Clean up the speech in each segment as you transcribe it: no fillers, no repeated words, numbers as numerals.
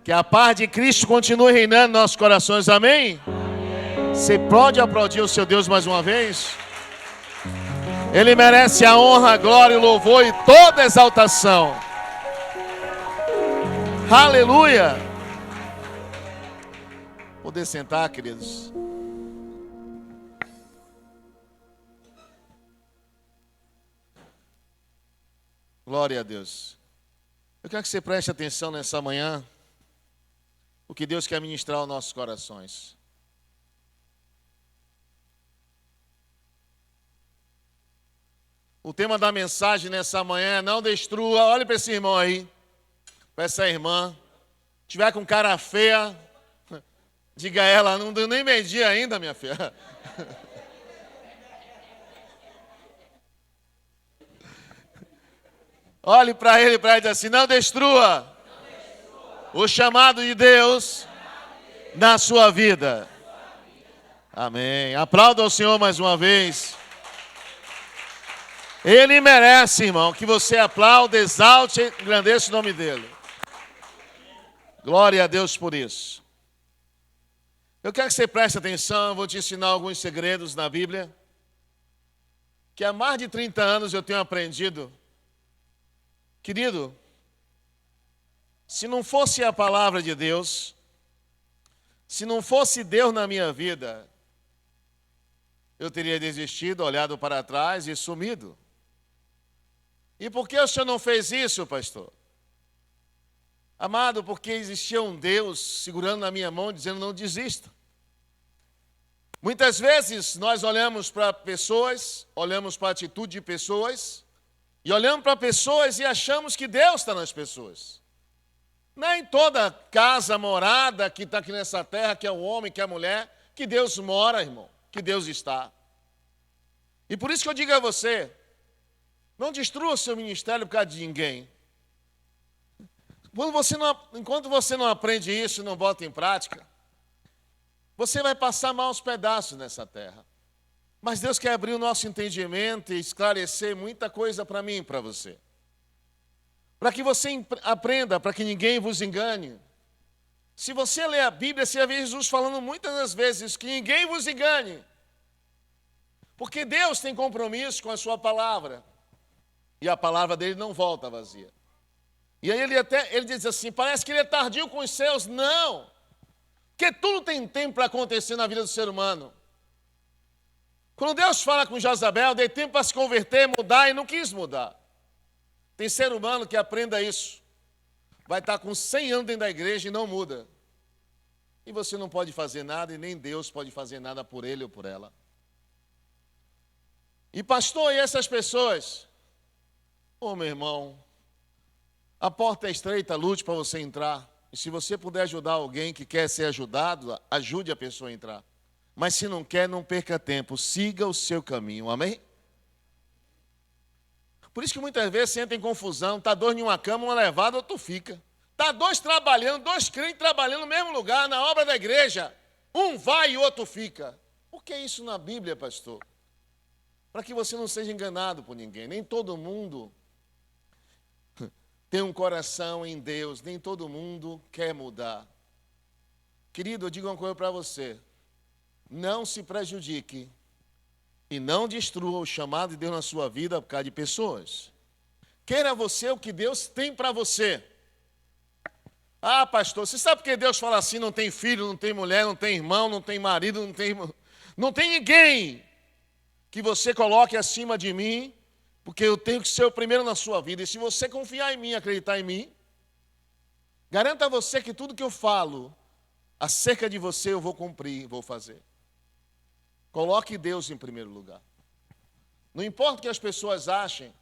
Que a paz de Cristo continue reinando em nossos corações, amém? Você pode aplaudir o seu Deus mais uma vez? Ele merece a honra, a glória, o louvor e toda a exaltação. Aleluia! Poder sentar, queridos. Glória a Deus. Eu quero que você preste atenção nessa manhã, o que Deus quer ministrar aos nossos corações. O tema da mensagem nessa manhã é não destrua. Olhe para esse irmão aí, para essa irmã. Se tiver com cara feia, diga a ela, não deu nem meio-dia ainda, minha filha. Olhe para ele e diz assim, não destrua o chamado de Deus na sua vida. Amém. Aplauda ao Senhor mais uma vez. Ele merece, irmão, que você aplaude, exalte e engrandeça o nome dele. Glória a Deus por isso. Eu quero que você preste atenção, eu vou te ensinar alguns segredos na Bíblia, que há mais de 30 anos eu tenho aprendido. Querido, se não fosse a palavra de Deus, se não fosse Deus na minha vida, eu teria desistido, olhado para trás e sumido. E por que o senhor não fez isso, pastor? Amado, porque existia um Deus segurando na minha mão, dizendo não desista. Muitas vezes nós olhamos para pessoas, olhamos para a atitude de pessoas, e olhamos para pessoas e achamos que Deus está nas pessoas. Nem toda casa, morada que está aqui nessa terra, que é o homem, que é a mulher, que Deus mora, irmão, que Deus está. E por isso que eu digo a você, não destrua o seu ministério por causa de ninguém. Enquanto você não aprende isso e não bota em prática, você vai passar maus pedaços nessa terra. Mas Deus quer abrir o nosso entendimento e esclarecer muita coisa para mim e para você. Para que você aprenda, para que ninguém vos engane. Se você ler a Bíblia, você vai ver Jesus falando muitas das vezes que ninguém vos engane. Porque Deus tem compromisso com a sua palavra. E a palavra dele não volta vazia. E aí ele diz assim, parece que ele é tardio com os seus. Não! Porque tudo tem tempo para acontecer na vida do ser humano. Quando Deus fala com Jezabel, deu tempo para se converter, mudar e não quis mudar. Tem ser humano que aprenda isso. Vai estar com 100 anos dentro da igreja e não muda. E você não pode fazer nada e nem Deus pode fazer nada por ele ou por ela. E pastor, e essas pessoas? Ô meu irmão, a porta é estreita, lute para você entrar. E se você puder ajudar alguém que quer ser ajudado, ajude a pessoa a entrar. Mas se não quer, não perca tempo, siga o seu caminho, amém? Por isso que muitas vezes você entra em confusão, está dois em uma cama, uma levada, outro fica. Está dois trabalhando, dois crentes trabalhando no mesmo lugar, na obra da igreja. Um vai e o outro fica. Por que isso na Bíblia, pastor? Para que você não seja enganado por ninguém. Nem todo mundo tem um coração em Deus, nem todo mundo quer mudar. Querido, eu digo uma coisa para você. Não se prejudique e não destrua o chamado de Deus na sua vida por causa de pessoas. Queira você o que Deus tem para você. Ah, pastor, você sabe por que Deus fala assim, não tem filho, não tem mulher, não tem irmão, não tem marido, não tem ninguém que você coloque acima de mim, porque eu tenho que ser o primeiro na sua vida. E se você confiar em mim, acreditar em mim, garanto a você que tudo que eu falo acerca de você eu vou cumprir, vou fazer. Coloque Deus em primeiro lugar. Não importa o que as pessoas achem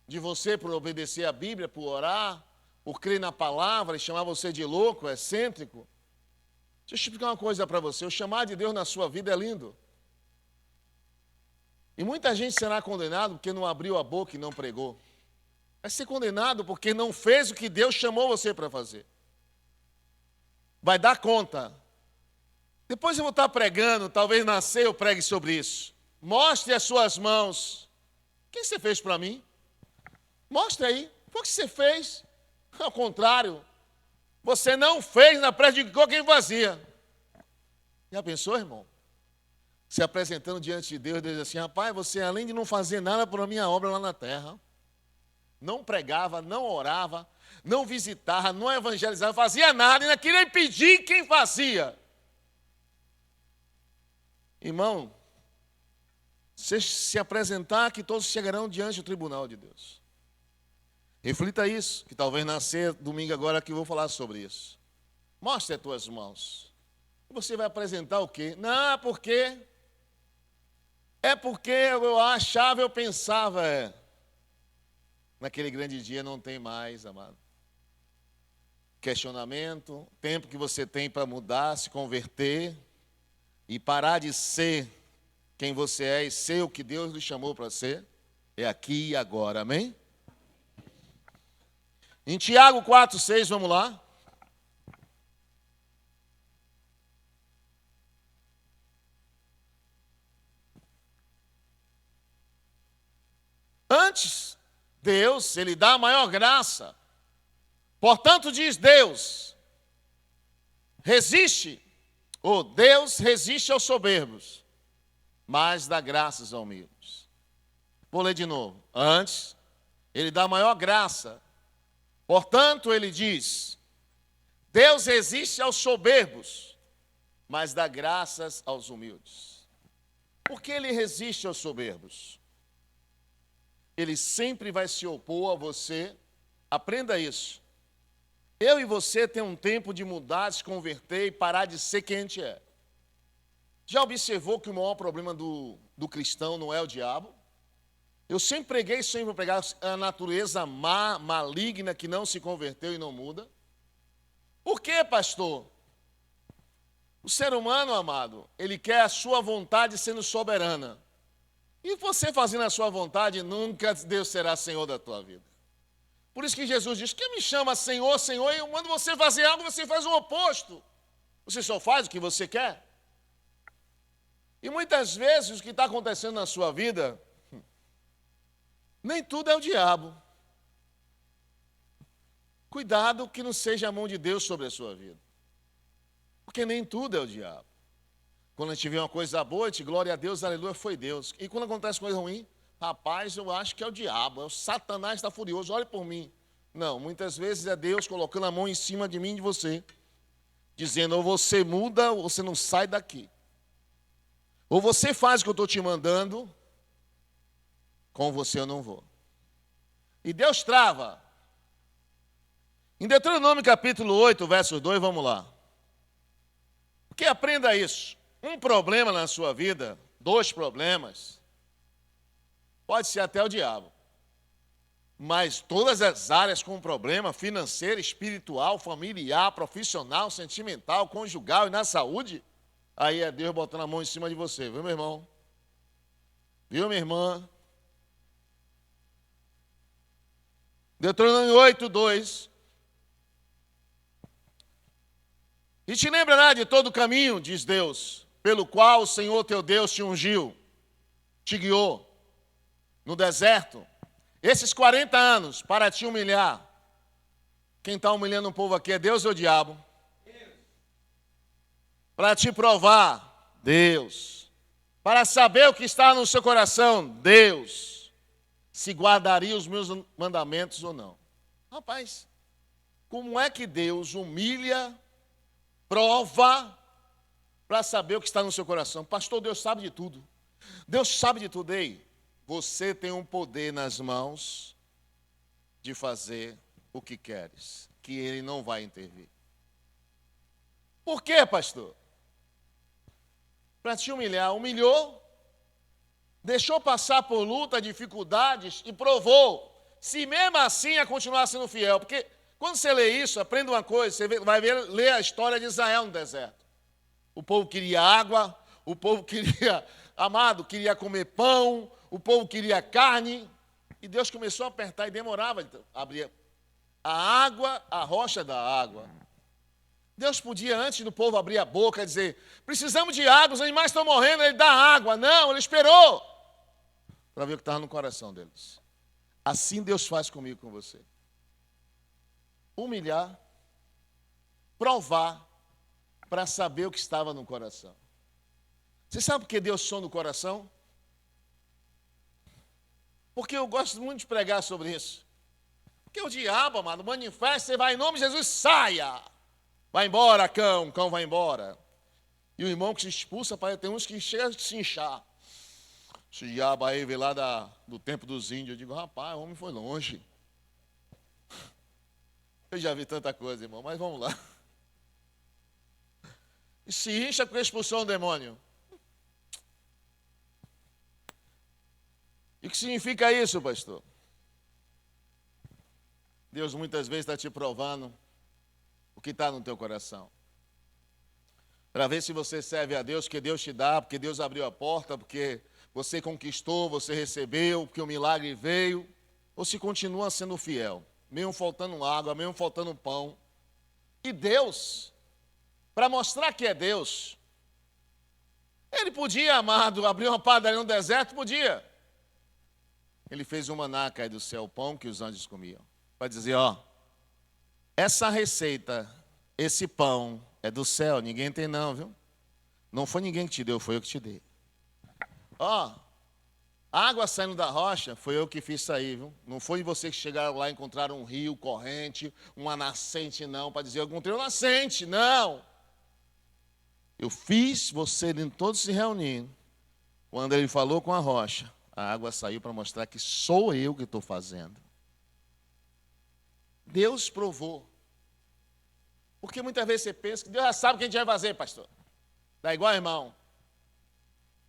de você por obedecer a Bíblia, por orar, por crer na palavra e chamar você de louco, excêntrico. Deixa eu explicar uma coisa para você. O chamado de Deus na sua vida é lindo. E muita gente será condenado porque não abriu a boca e não pregou. Vai ser condenado porque não fez o que Deus chamou você para fazer. Vai dar conta. Depois eu vou estar pregando, talvez nascer eu pregue sobre isso. Mostre as suas mãos. O que você fez para mim? Mostre aí. O que você fez? Ao contrário. Você não fez, na prejudicou quem fazia. Já pensou, irmão? Se apresentando diante de Deus, Deus diz assim: rapaz, você além de não fazer nada por minha obra lá na terra, não pregava, não orava, não visitava, não evangelizava, fazia nada, ainda queria impedir quem fazia. Irmão, se apresentar, que todos chegarão diante do tribunal de Deus. Reflita isso, que talvez nascer domingo agora que eu vou falar sobre isso. Mostre as tuas mãos. Você vai apresentar o quê? Não, por quê? É porque eu achava, eu pensava. Naquele grande dia não tem mais, amado. Questionamento, tempo que você tem para mudar, se converter e parar de ser quem você é e ser o que Deus lhe chamou para ser, é aqui e agora, amém? Em Tiago 4,6, vamos lá. Antes, Deus, Ele dá a maior graça. Portanto, diz Deus, Deus resiste aos soberbos, mas dá graças aos humildes. Vou ler de novo. Antes, Ele dá a maior graça. Portanto, Ele diz, Deus resiste aos soberbos, mas dá graças aos humildes. Por que Ele resiste aos soberbos? Ele sempre vai se opor a você. Aprenda isso. Eu e você tem um tempo de mudar, se converter e parar de ser quem a gente é. Já observou que o maior problema do cristão não é o diabo? Eu sempre vou pregar a natureza má, maligna, que não se converteu e não muda. Por quê, pastor? O ser humano, amado, ele quer a sua vontade sendo soberana. E você fazendo a sua vontade, nunca Deus será Senhor da tua vida. Por isso que Jesus diz, quem me chama Senhor, Senhor, eu mando você fazer algo, você faz o oposto. Você só faz o que você quer. E muitas vezes o que está acontecendo na sua vida, nem tudo é o diabo. Cuidado que não seja a mão de Deus sobre a sua vida. Porque nem tudo é o diabo. Quando a gente vê uma coisa boa, a gente, glória a Deus, aleluia, foi Deus. E quando acontece coisa ruim, rapaz, eu acho que é o diabo, é o Satanás está furioso, olhe por mim. Não, muitas vezes é Deus colocando a mão em cima de mim e de você, dizendo, ou você muda, ou você não sai daqui. Ou você faz o que eu estou te mandando, com você eu não vou. E Deus trava. Em Deuteronômio capítulo 8, verso 2, vamos lá. Porque aprenda isso. Um problema na sua vida, 2 problemas, pode ser até o diabo. Mas todas as áreas com problema, financeiro, espiritual, familiar, profissional, sentimental, conjugal e na saúde, aí é Deus botando a mão em cima de você, viu, meu irmão? Viu, minha irmã? Deuteronômio 8, 2. E te lembrará de todo o caminho, diz Deus, pelo qual o Senhor teu Deus te ungiu, te guiou no deserto, esses 40 anos para te humilhar. Quem está humilhando o povo aqui é Deus ou o diabo? Deus. Para te provar, Deus. Para saber o que está no seu coração, Deus. Se guardaria os meus mandamentos ou não. Rapaz, como é que Deus humilha, prova, para saber o que está no seu coração? Pastor, Deus sabe de tudo. Deus sabe de tudo. Ei, você tem um poder nas mãos de fazer o que queres, que Ele não vai intervir. Por quê, pastor? Para te humilhar. Humilhou, deixou passar por luta, dificuldades e provou. Se mesmo assim ia continuar sendo fiel. Porque quando você lê isso, aprenda uma coisa, você vai ler a história de Israel no deserto. O povo queria água, o povo queria, amado, queria comer pão, o povo queria carne, e Deus começou a apertar e demorava de abrir a água, a rocha da água. Deus podia, antes do povo abrir a boca, dizer, precisamos de água, os animais estão morrendo, Ele dá água. Não, Ele esperou para ver o que estava no coração deles. Assim Deus faz comigo, com você. Humilhar, provar para saber o que estava no coração. Você sabe por que Deus sonda o coração? Porque eu gosto muito de pregar sobre isso. Porque o diabo, amado, manifesta, você vai em nome de Jesus, saia! Vai embora, cão, o cão vai embora. E o irmão que se expulsa, tem uns que chegam a se inchar. Esse diabo aí veio lá do tempo dos índios. Eu digo, rapaz, o homem foi longe. Eu já vi tanta coisa, irmão, mas vamos lá. E se incha com a expulsão do demônio. E o que significa isso, pastor? Deus muitas vezes está te provando o que está no teu coração. Para ver se você serve a Deus, porque Deus te dá, porque Deus abriu a porta, porque você conquistou, você recebeu, porque o milagre veio, ou se continua sendo fiel, mesmo faltando água, mesmo faltando pão. E Deus, para mostrar que é Deus, Ele podia, amado, abrir uma padaria no deserto, podia. Ele fez um maná cair do céu, o pão que os anjos comiam. Para dizer, ó, essa receita, esse pão é do céu, ninguém tem não, viu? Não foi ninguém que te deu, foi eu que te dei. Ó, água saindo da rocha, foi eu que fiz sair, viu? Não foi você que chegaram lá e encontraram um rio, corrente, uma nascente, não, para dizer, eu encontrei uma nascente, não. Eu fiz você todos se reunindo. Quando ele falou com a rocha, a água saiu para mostrar que sou eu que estou fazendo. Deus provou. Porque muitas vezes você pensa que Deus já sabe o que a gente vai fazer, pastor. Dá igual, irmão.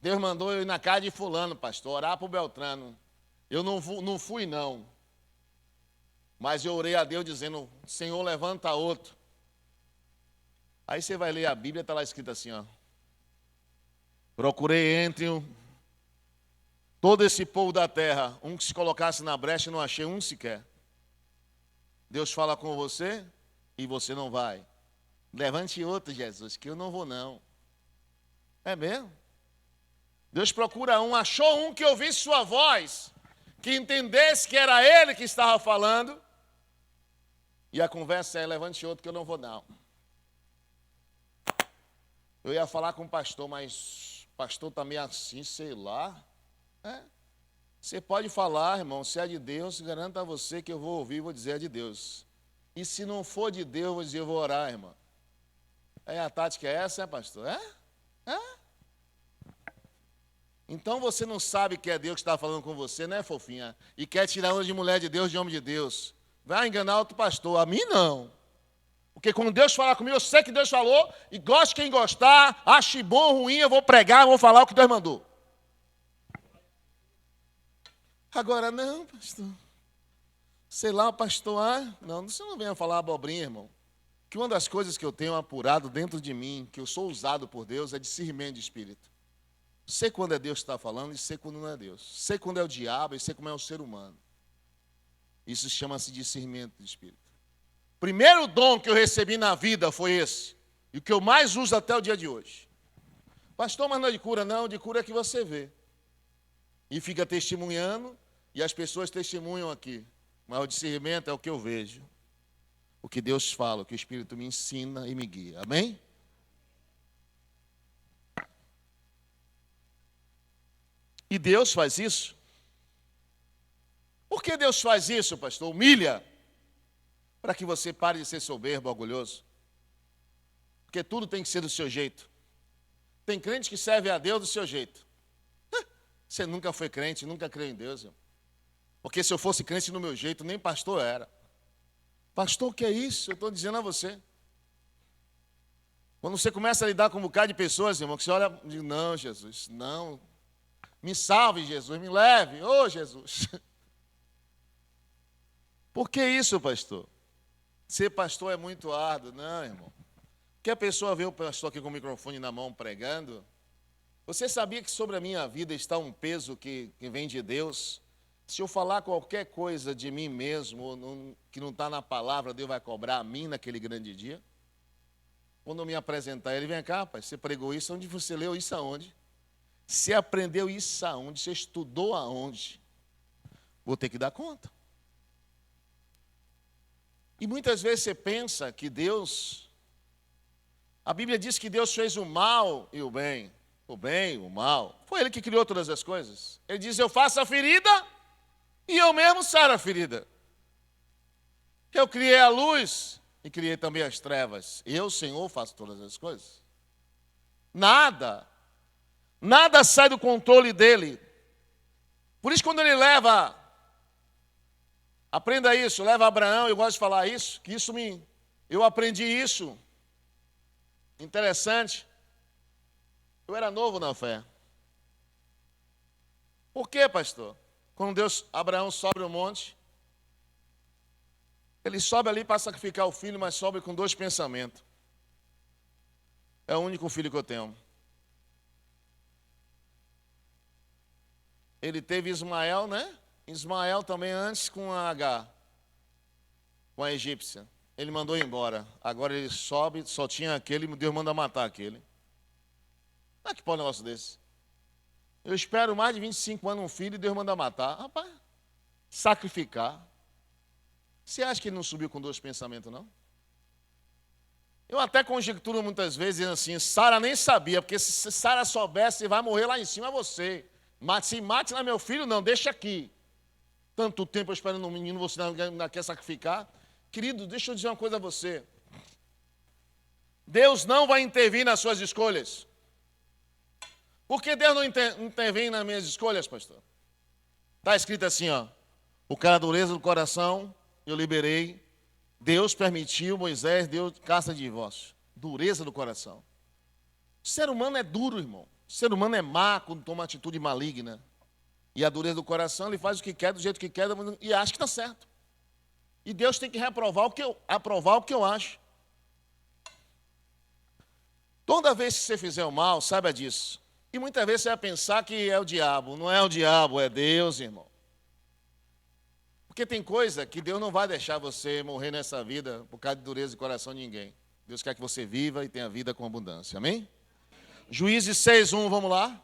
Deus mandou eu ir na casa de fulano, pastor, orar para o Beltrano. Eu não fui, não. Mas eu orei a Deus dizendo, Senhor, levanta outro. Aí você vai ler a Bíblia, está lá escrito assim, ó. Procurei entre todo esse povo da terra, um que se colocasse na brecha, não achei um sequer. Deus fala com você e você não vai. Levante outro, Jesus, que eu não vou não. É mesmo? Deus procura um, achou um que ouvisse sua voz, que entendesse que era ele que estava falando. E a conversa é, levante outro que eu não vou não. Eu ia falar com o pastor, mas o pastor está meio assim, sei lá. Você pode falar, irmão, se é de Deus, garanto a você que eu vou ouvir e vou dizer é de Deus. E se não for de Deus, eu vou dizer, eu vou orar, irmão. Aí a tática é essa, pastor? Então você não sabe que é Deus que está falando com você, né, fofinha? E quer tirar onda de mulher de Deus, de homem de Deus. Vai enganar outro pastor. A mim não. Porque quando Deus falar comigo, eu sei que Deus falou, e gosto de quem gostar, ache bom ou ruim, eu vou pregar, eu vou falar o que Deus mandou. Agora, não, pastor. Sei lá, pastor, não, você não venha falar abobrinha, irmão. Que uma das coisas que eu tenho apurado dentro de mim, que eu sou usado por Deus, é discernimento de espírito. Sei quando é Deus que está falando e sei quando não é Deus. Sei quando é o diabo e sei como é o ser humano. Isso chama-se discernimento de espírito. Primeiro dom que eu recebi na vida foi esse. E o que eu mais uso até o dia de hoje. Pastor, mas não é de cura, não. De cura é que você vê. E fica testemunhando, e as pessoas testemunham aqui. Mas o discernimento é o que eu vejo. O que Deus fala, o que o Espírito me ensina e me guia. Amém? E Deus faz isso. Por que Deus faz isso, pastor? Humilha. Para que você pare de ser soberbo, orgulhoso. Porque tudo tem que ser do seu jeito. Tem crente que serve a Deus do seu jeito. Você nunca foi crente, nunca creu em Deus, irmão. Porque se eu fosse crente no meu jeito, nem pastor eu era. Pastor, o que é isso? Eu estou dizendo a você. Quando você começa a lidar com um bocado de pessoas, irmão, que você olha e diz, não, Jesus, não. Me salve, Jesus, me leve. Ô, Jesus. Por que isso, pastor? Ser pastor é muito árduo. Não, irmão. Porque a pessoa vê o pastor aqui com o microfone na mão pregando. Você sabia que sobre a minha vida está um peso que vem de Deus? Se eu falar qualquer coisa de mim mesmo, que não está na palavra, Deus vai cobrar a mim naquele grande dia? Quando eu me apresentar, ele vem cá, pai, você pregou isso, onde você leu isso aonde? Você aprendeu isso aonde? Você estudou aonde? Vou ter que dar conta. E muitas vezes você pensa que Deus A Bíblia diz que Deus fez o mal e o bem. O bem e o mal. Foi Ele que criou todas as coisas. Ele diz, eu faço a ferida e eu mesmo saro a ferida. Eu criei a luz e criei também as trevas. Eu, Senhor, faço todas as coisas. Nada sai do controle dele. Por isso, quando ele leva, aprenda isso, leva Abraão, eu gosto de falar isso, que eu aprendi isso. Interessante. Eu era novo na fé. Por quê, pastor? Quando Abraão sobe o monte, ele sobe ali para sacrificar o filho, mas sobe com 2 pensamentos. É o único filho que eu tenho. Ele teve Ismael, né? Ismael também antes com a Agar, com a egípcia. Ele mandou embora. Agora ele sobe, só tinha aquele, Deus manda matar aquele. Como é que pode um negócio desse? Eu espero mais de 25 anos um filho e Deus manda matar. Rapaz, sacrificar. Você acha que ele não subiu com 2 pensamentos, não? Eu até conjecturo muitas vezes, dizendo assim, Sara nem sabia, porque se Sara soubesse, vai morrer lá em cima é você. Se mate lá meu filho, não, deixa aqui. Tanto tempo esperando um menino, você não quer sacrificar. Querido, deixa eu dizer uma coisa a você. Deus não vai intervir nas suas escolhas. Por que Deus não intervém nas minhas escolhas, pastor? Está escrito assim, ó. Por causa da dureza do coração, eu liberei. Deus permitiu, Moisés deu caça de divórcio. Dureza do coração. O ser humano é duro, irmão. O ser humano é má quando toma atitude maligna. E a dureza do coração, ele faz o que quer, do jeito que quer, e acha que está certo. E Deus tem que aprovar o que eu acho. Toda vez que você fizer o mal, saiba disso. E muitas vezes você vai pensar que é o diabo. Não é o diabo, é Deus, irmão. Porque tem coisa que Deus não vai deixar você morrer nessa vida por causa de dureza de coração de ninguém. Deus quer que você viva e tenha vida com abundância. Amém? Juízes 6:1, vamos lá.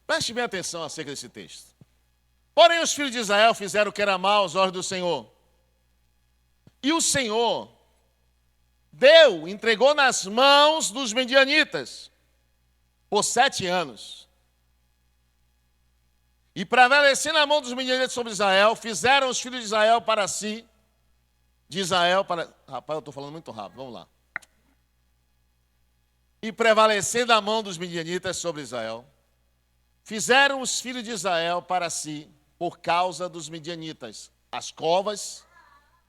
Preste bem atenção acerca desse texto. Porém, os filhos de Israel fizeram o que era mal aos olhos do Senhor. E o Senhor entregou nas mãos dos midianitas por 7 anos. E prevalecendo a mão dos midianitas sobre Israel, fizeram os filhos de Israel para si, Rapaz, eu estou falando muito rápido, vamos lá. E prevalecendo a mão dos midianitas sobre Israel, fizeram os filhos de Israel para si, por causa dos midianitas, as covas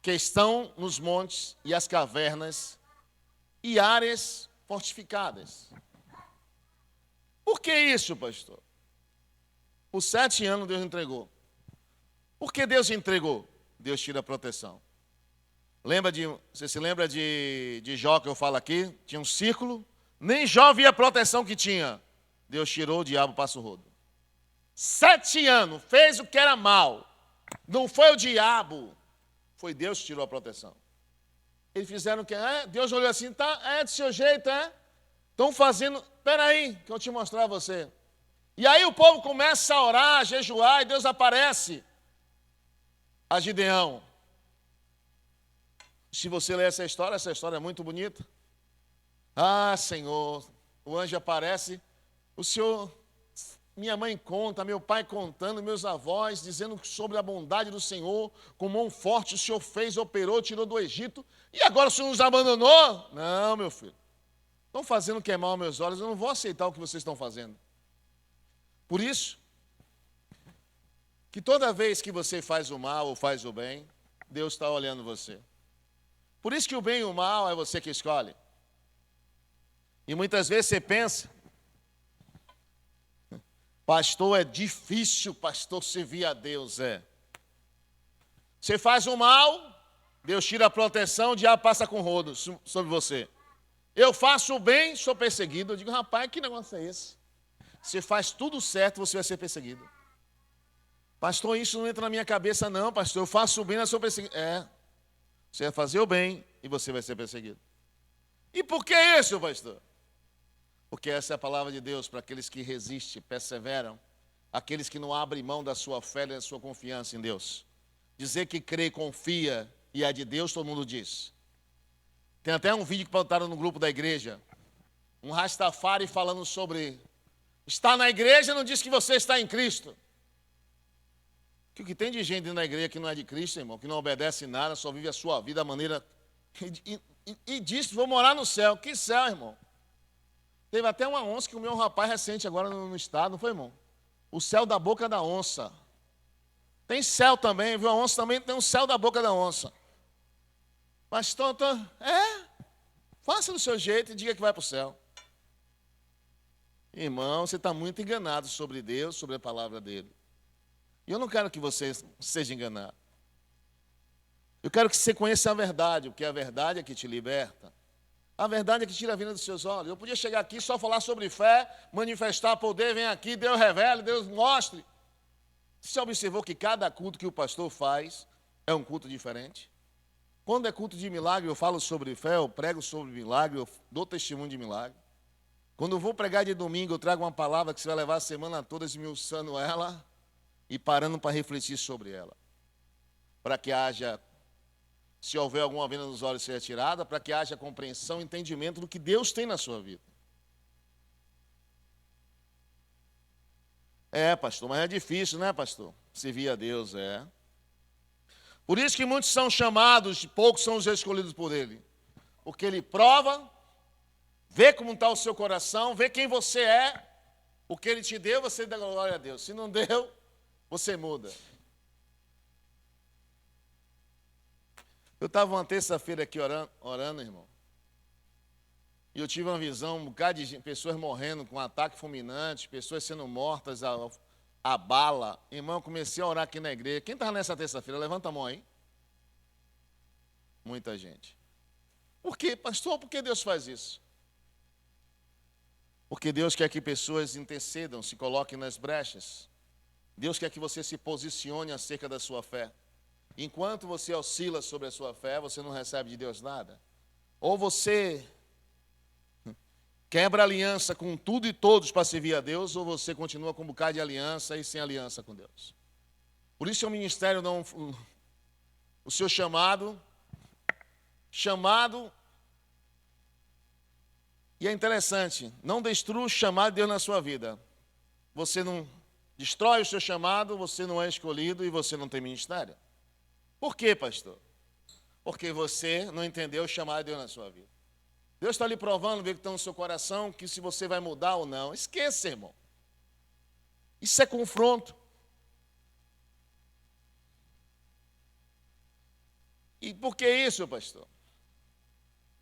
que estão nos montes e as cavernas e áreas fortificadas. Por que isso, pastor? Por 7 anos Deus entregou. Por que Deus entregou? Deus tira a proteção. Você se lembra de Jó que eu falo aqui? Tinha um círculo, nem Jó via a proteção que tinha. Deus tirou, o diabo passa o rodo. 7 anos, fez o que era mal. Não foi o diabo, foi Deus que tirou a proteção. Eles fizeram o que? Deus olhou assim, tá? É do seu jeito, é? Estão fazendo, peraí, que eu te mostrar a você. E aí o povo começa a orar, a jejuar, e Deus aparece a Gideão. Se você ler essa história é muito bonita. Ah, Senhor, o anjo aparece, o Senhor, minha mãe conta, meu pai contando, meus avós, dizendo sobre a bondade do Senhor, com mão forte o Senhor fez, operou, tirou do Egito, e agora o Senhor nos abandonou? Não, meu filho, estão fazendo o que é mal aos meus olhos, eu não vou aceitar o que vocês estão fazendo. Por isso, que toda vez que você faz o mal ou faz o bem, Deus está olhando você. Por isso que o bem e o mal é você que escolhe. E muitas vezes você pensa, pastor, é difícil, pastor, servir a Deus. Você faz o mal, Deus tira a proteção, o diabo passa com rodo sobre você. Eu faço o bem, sou perseguido. Eu digo, rapaz, que negócio é esse? Você faz tudo certo, você vai ser perseguido. Pastor, isso não entra na minha cabeça, não, pastor. Eu faço o bem, eu sou perseguido. Você vai fazer o bem e você vai ser perseguido. E por que isso, pastor? Porque essa é a palavra de Deus para aqueles que resistem, perseveram, aqueles que não abrem mão da sua fé e da sua confiança em Deus. Dizer que crê e confia e é de Deus, todo mundo diz. Tem até um vídeo que botaram no grupo da igreja, um Rastafari falando sobre, está na igreja não diz que você está em Cristo. O que tem de gente dentro da igreja que não é de Cristo, irmão, que não obedece nada, só vive a sua vida da maneira... E diz, vou morar no céu. Que céu, irmão? Teve até uma onça que comeu um rapaz recente agora no estado, não foi, irmão? O céu da boca da onça. Tem céu também, viu? A onça também tem um céu da boca da onça. Pastor, faça do seu jeito e diga que vai para o céu. Irmão, você está muito enganado sobre Deus, sobre a palavra dele. E eu não quero que você seja enganado. Eu quero que você conheça a verdade, porque a verdade é que te liberta. A verdade é que tira a vida dos seus olhos. Eu podia chegar aqui só falar sobre fé, manifestar poder, vem aqui, Deus revele, Deus mostre. Você já observou que cada culto que o pastor faz é um culto diferente? Quando é culto de milagre, eu falo sobre fé, eu prego sobre milagre, eu dou testemunho de milagre. Quando eu vou pregar de domingo, eu trago uma palavra que você vai levar a semana toda esmiuçando ela e parando para refletir sobre ela. Para que haja, se houver alguma venda nos olhos seja tirada, para que haja compreensão e entendimento do que Deus tem na sua vida. Pastor, mas é difícil, né, pastor? Servir a Deus, Por isso que muitos são chamados, poucos são os escolhidos por Ele. Porque Ele prova, vê como está o seu coração, vê quem você é, o que Ele te deu, você dá glória a Deus. Se não deu, você muda. Eu estava uma terça-feira aqui orando, irmão. E eu tive uma visão, um bocado de pessoas morrendo com ataque fulminante, pessoas sendo mortas a bala. Irmão, eu comecei a orar aqui na igreja. Quem estava nessa terça-feira? Levanta a mão aí. Muita gente. Por quê? Pastor, por que Deus faz isso? Porque Deus quer que pessoas intercedam, se coloquem nas brechas. Deus quer que você se posicione acerca da sua fé. Enquanto você oscila sobre a sua fé, você não recebe de Deus nada. Ou você quebra aliança com tudo e todos para servir a Deus, ou você continua com um bocado de aliança e sem aliança com Deus. Por isso o ministério não... O seu chamado... E é interessante, não destrua o chamado de Deus na sua vida. Você não destrói o seu chamado, você não é escolhido e você não tem ministério. Por quê, pastor? Porque você não entendeu o chamado de Deus na sua vida. Deus está lhe provando, vê que está no seu coração, que se você vai mudar ou não. Esqueça, irmão. Isso é confronto. E por que isso, pastor?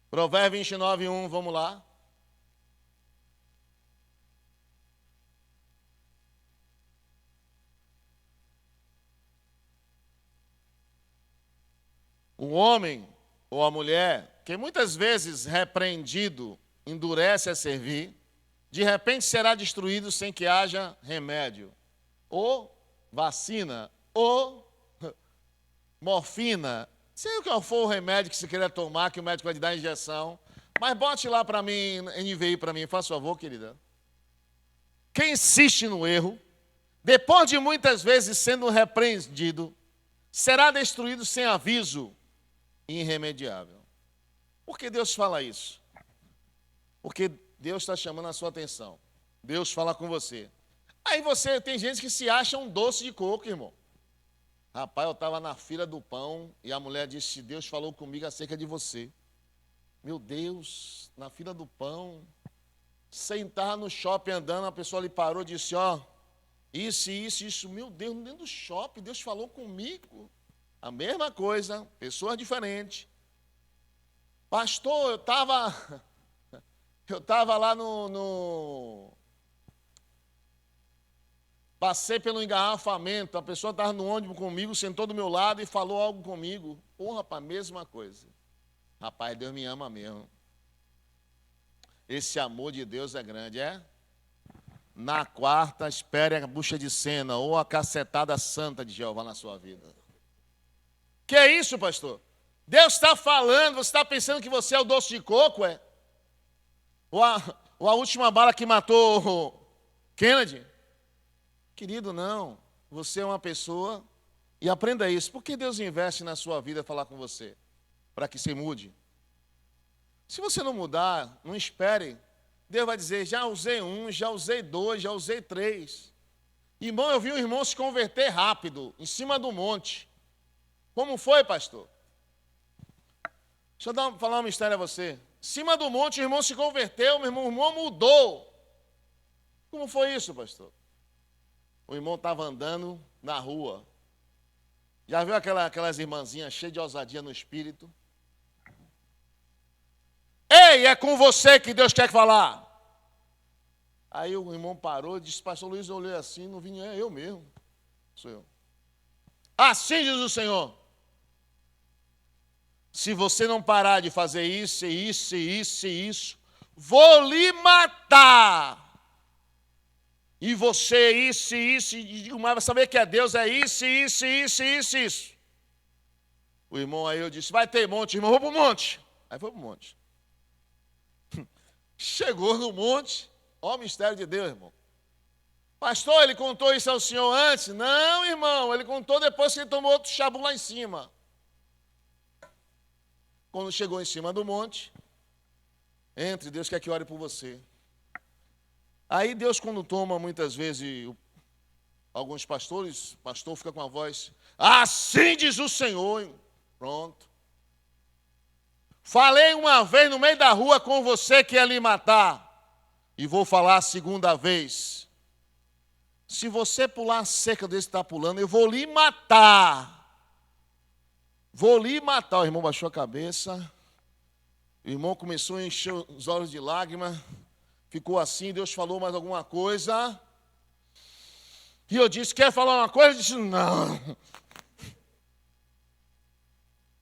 Provérbios 29:1, vamos lá. O homem ou a mulher, que muitas vezes repreendido, endurece a servir, de repente será destruído sem que haja remédio, ou vacina, ou morfina, sei o que for o remédio que você queira tomar, que o médico vai te dar injeção, mas bote lá para mim, NVI para mim, faz favor, querida. Quem insiste no erro, depois de muitas vezes sendo repreendido, será destruído sem aviso, irremediável. Por que Deus fala isso? Porque Deus está chamando a sua atenção. Deus fala com você. Aí tem gente que se acha um doce de coco, irmão. Rapaz, eu estava na fila do pão e a mulher disse, Deus falou comigo acerca de você. Meu Deus, na fila do pão, sentar no shopping andando, a pessoa lhe parou e disse, isso. Meu Deus, dentro do shopping, Deus falou comigo. A mesma coisa, pessoas diferentes. Pastor, eu estava lá Passei pelo engarrafamento, a pessoa estava no ônibus comigo, sentou do meu lado e falou algo comigo. Pô, rapaz, mesma coisa. Rapaz, Deus me ama mesmo. Esse amor de Deus é grande, Na quarta, espere a bucha de cena ou a cacetada santa de Jeová na sua vida. Que é isso, pastor? Deus está falando, você está pensando que você é o doce de coco, Ou a última bala que matou Kennedy? Querido, não. Você é uma pessoa E aprenda isso. Por que Deus investe na sua vida falar com você? Para que você mude. Se você não mudar, não espere. Deus vai dizer, já usei 1, já usei 2, já usei 3. Irmão, eu vi um irmão se converter rápido, em cima do monte. Como foi, pastor? Deixa eu falar uma história a você. Em cima do monte, o irmão se converteu, o irmão mudou. Como foi isso, pastor? O irmão estava andando na rua. Já viu aquelas irmãzinhas cheias de ousadia no espírito? Ei, é com você que Deus quer falar. Aí o irmão parou e disse, pastor Luiz, eu olhei assim, não vi, é eu mesmo. Sou eu. Assim diz o Senhor. Se você não parar de fazer isso, e isso, e isso, e isso, vou lhe matar. E você, isso, e mas vai saber que é Deus, é isso, isso, isso, isso, isso. O irmão aí eu disse, vai ter monte, irmão, vou para o monte. Aí foi para o monte. Chegou no monte, ó o mistério de Deus, irmão. Pastor, ele contou isso ao senhor antes? Não, irmão, ele contou depois que ele tomou outro chabu lá em cima. Quando chegou em cima do monte, entre, Deus quer que ore por você. Aí Deus, quando toma muitas vezes, alguns pastores, o pastor fica com a voz, assim diz o Senhor, pronto. Falei uma vez no meio da rua com você que ia lhe matar, e vou falar a segunda vez. Se você pular a cerca desse que está pulando, eu vou lhe matar. Vou lhe matar. O irmão baixou a cabeça, o irmão começou a encher os olhos de lágrimas, ficou assim, Deus falou mais alguma coisa. E eu disse, quer falar uma coisa? Ele disse, não.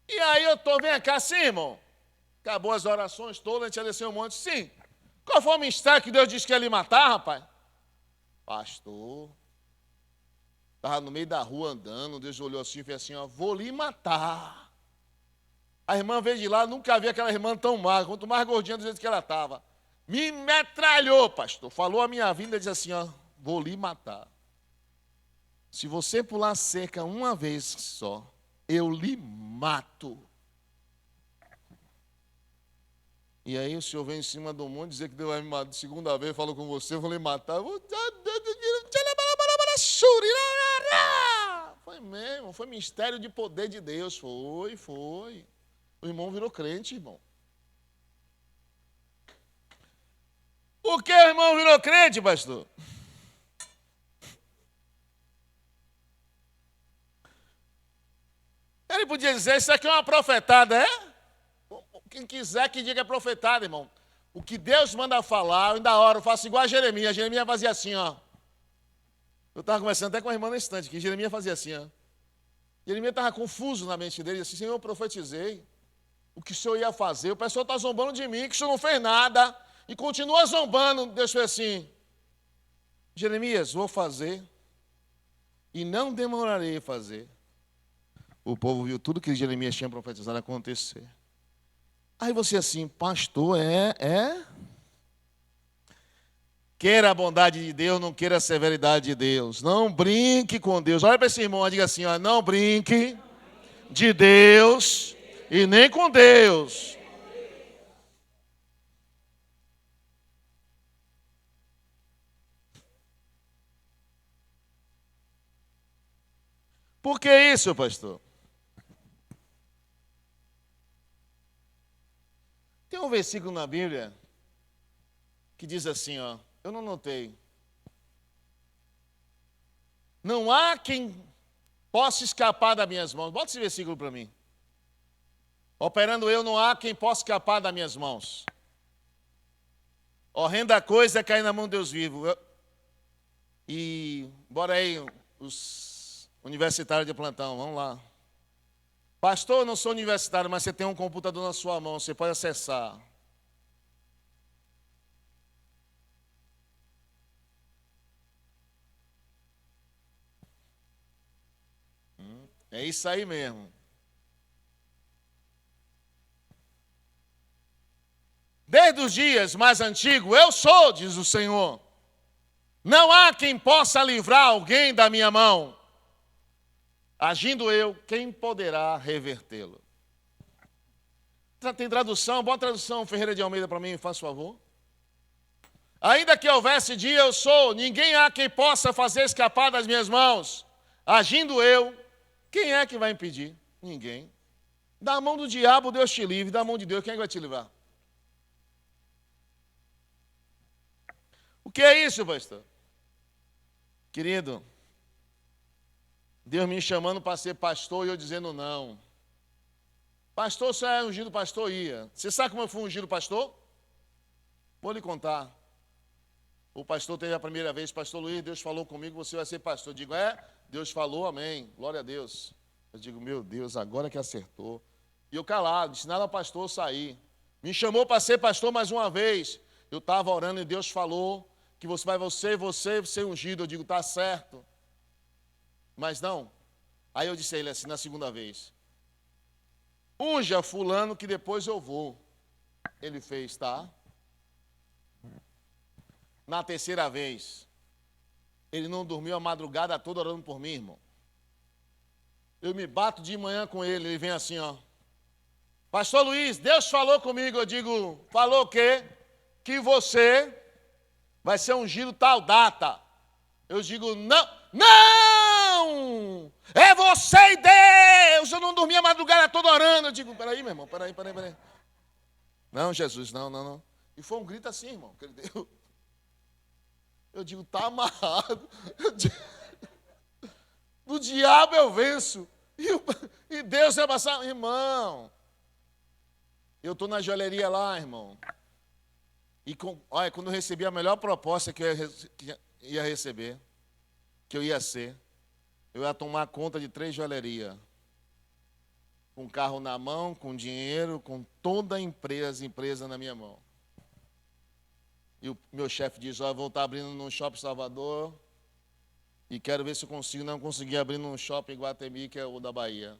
E aí eu estou, vem cá, sim, irmão. Acabou as orações todas, a gente já desceu um monte. Sim. Qual foi o mistério que Deus disse que ia lhe matar, rapaz? Pastor, estava no meio da rua andando, Deus olhou assim e fez assim, ó, vou lhe matar. A irmã veio de lá, nunca vi aquela irmã tão magra, quanto mais gordinha do jeito que ela estava. Me metralhou, pastor. Falou a minha vinda e disse assim, ó, vou lhe matar. Se você pular cerca uma vez só, eu lhe mato. E aí o senhor vem em cima do monte dizer que Deus vai me matar. Segunda vez falou com você, eu vou lhe matar. Foi mesmo, foi mistério de poder de Deus. Foi. O irmão virou crente, irmão. Por que o irmão virou crente, pastor? Ele podia dizer, isso aqui é uma profetada, é? Quem quiser que diga é profetada, irmão. O que Deus manda falar, eu ainda oro, eu faço igual a Jeremias. Jeremias fazia assim, ó. Eu estava conversando até com a irmã na estante, que Jeremias fazia assim, ó. Jeremias estava confuso na mente dele, assim, Senhor, eu profetizei o que o Senhor ia fazer. O pessoal está zombando de mim, que o Senhor não fez nada. E continua zombando. Deus fez assim, Jeremias, vou fazer e não demorarei a fazer. O povo viu tudo que Jeremias tinha profetizado acontecer. Aí você assim, pastor, Queira a bondade de Deus, não queira a severidade de Deus. Não brinque com Deus. Olha para esse irmão e diga assim, ó, não brinque de Deus e nem com Deus. Por que isso, pastor? Tem um versículo na Bíblia que diz assim, ó, eu não notei. Não há quem possa escapar das minhas mãos. Bota esse versículo para mim. Operando eu, não há quem possa escapar das minhas mãos. Horrenda coisa é cair na mão de Deus vivo. E bora aí, os universitários de plantão, vamos lá. Pastor, eu não sou universitário, mas você tem um computador na sua mão, você pode acessar. É isso aí mesmo. Desde os dias mais antigos, eu sou, diz o Senhor. Não há quem possa livrar alguém da minha mão. Agindo eu, quem poderá revertê-lo? Tem tradução? Boa tradução, Ferreira de Almeida, para mim, faz favor. Ainda que houvesse dia, eu sou, ninguém há quem possa fazer escapar das minhas mãos. Agindo eu, quem é que vai impedir? Ninguém. Da mão do diabo, Deus te livre. Da mão de Deus, quem é que vai te livrar? O que é isso, pastor? Querido, Deus me chamando para ser pastor e eu dizendo não. Pastor, você é ungido pastor? Ia. Você sabe como eu fui ungido pastor? Vou lhe contar. O pastor teve a primeira vez, pastor Luiz, Deus falou comigo, você vai ser pastor. Eu digo, Deus falou, amém, glória a Deus. Eu digo, meu Deus, agora que acertou. E eu calado, ensinado ao pastor sair. Me chamou para ser pastor mais uma vez. Eu estava orando e Deus falou que você ser ungido. Eu digo, tá certo. Mas não. Aí eu disse a ele assim, na segunda vez, unja fulano que depois eu vou. Ele fez, tá? Na terceira vez, ele não dormiu a madrugada toda orando por mim, irmão. Eu me bato de manhã com ele vem assim, ó. Pastor Luiz, Deus falou comigo. Eu digo, falou o quê? Que você vai ser ungido tal data. Eu digo, não, não! É você e Deus! Eu não dormi a madrugada toda orando. Eu digo, peraí, meu irmão, peraí. Não, Jesus, não. E foi um grito assim, irmão, que ele deu. Eu digo, tá amarrado. Do diabo eu venço. E Deus vai passar. Irmão, eu estou na joalheria lá, irmão. E olha, quando eu recebi a melhor proposta que eu ia receber, que eu ia ser, eu ia tomar conta de 3 joalherias. Com carro na mão, com dinheiro, com toda a empresa na minha mão. E o meu chefe diz, vou estar abrindo no Shopping Salvador e quero ver se eu não conseguir abrir num shopping Guatemi, que é o da Bahia.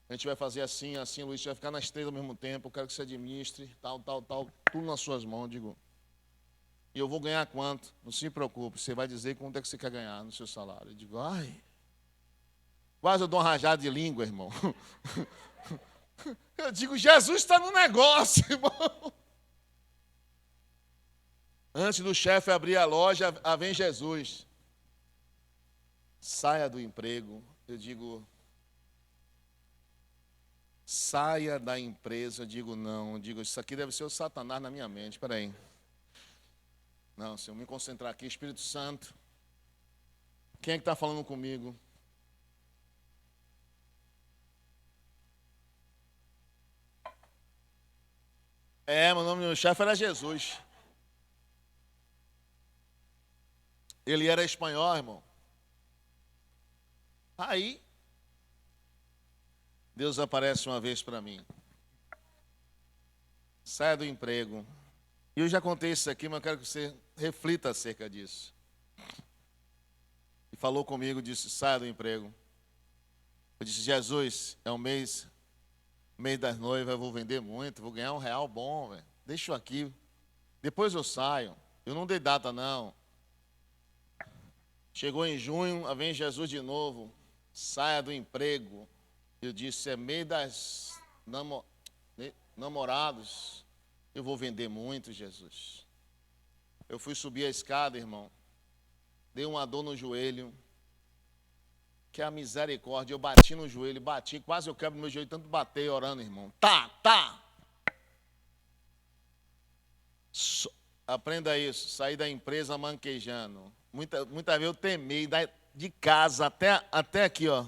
A gente vai fazer assim, Luiz, vai ficar nas 3 ao mesmo tempo, eu quero que você administre, tal, tudo nas suas mãos, digo. E eu vou ganhar quanto? Não se preocupe, você vai dizer quanto é que você quer ganhar no seu salário. Eu digo, quase eu dou uma rajada de língua, irmão. Eu digo, Jesus está no negócio, irmão. Antes do chefe abrir a loja, vem Jesus. Saia do emprego. Eu digo, saia da empresa. Eu digo, não. Eu digo, isso aqui deve ser o Satanás na minha mente. Espera aí. Não, se eu me concentrar aqui, Espírito Santo. Quem é que está falando comigo? Meu nome do meu chefe era Jesus. Ele era espanhol, irmão. Aí, Deus aparece uma vez para mim. Saia do emprego. E eu já contei isso aqui, mas eu quero que você reflita acerca disso. E falou comigo, disse, saia do emprego. Eu disse, Jesus, é o mês das noivas, eu vou vender muito, vou ganhar R$1 bom, velho. Deixa eu aqui. Depois eu saio. Eu não dei data, não. Chegou em junho, vem Jesus de novo. Saia do emprego. Eu disse, é mês das namorados. Eu vou vender muito, Jesus. Eu fui subir a escada, irmão. Dei uma dor no joelho. Que é a misericórdia. Eu bati no joelho, quase eu quebro meu joelho, tanto bater orando, irmão. Tá. Aprenda isso, sair da empresa manquejando. Muitas vezes eu temei, de casa até aqui, ó.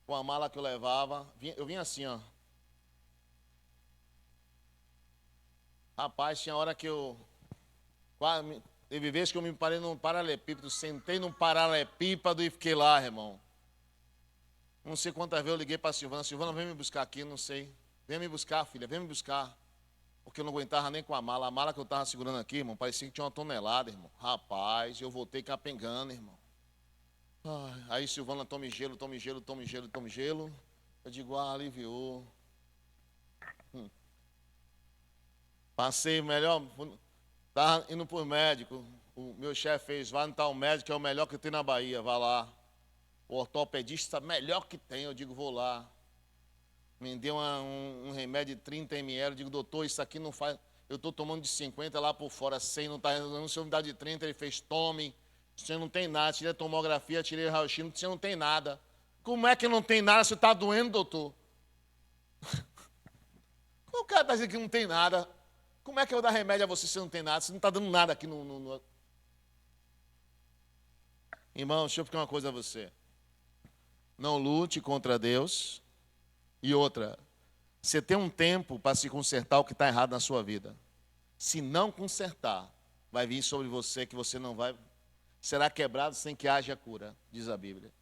Com a mala que eu levava. Eu vinha assim, ó. Rapaz, tinha hora que eu... Teve vezes que eu me parei num paralelepípedo, sentei num paralelepípedo e fiquei lá, irmão. Não sei quantas vezes eu liguei para a Silvana. Silvana, vem me buscar aqui, não sei. Vem me buscar, filha, vem me buscar. Porque eu não aguentava nem com a mala. A mala que eu estava segurando aqui, irmão, parecia que tinha 1 tonelada, irmão. Rapaz, eu voltei capengando, irmão. Aí Silvana, tome gelo. Eu digo, aliviou. Passei melhor, estava indo para o médico. O meu chefe fez, vai no tal médico, que é o melhor que tem na Bahia, vá lá. o ortopedista melhor que tem, eu digo, vou lá. Me deu um remédio de 30 ml, eu digo, doutor, isso aqui não faz... Eu estou tomando de 50 lá por fora, 100, não está resolvendo, se eu me dá de 30, ele fez, tome. Você não tem nada, tirei a tomografia, tirei o raio-x, você não tem nada. Como é que não tem nada se está doendo, doutor? O cara está dizendo que não tem nada. Como é que eu vou dar remédio a você se não tem nada? Você não está dando nada aqui no... Irmão, deixa eu falar uma coisa a você. Não lute contra Deus. E outra, você tem um tempo para se consertar o que está errado na sua vida. Se não consertar, vai vir sobre você que você não vai... Será quebrado sem que haja cura, diz a Bíblia.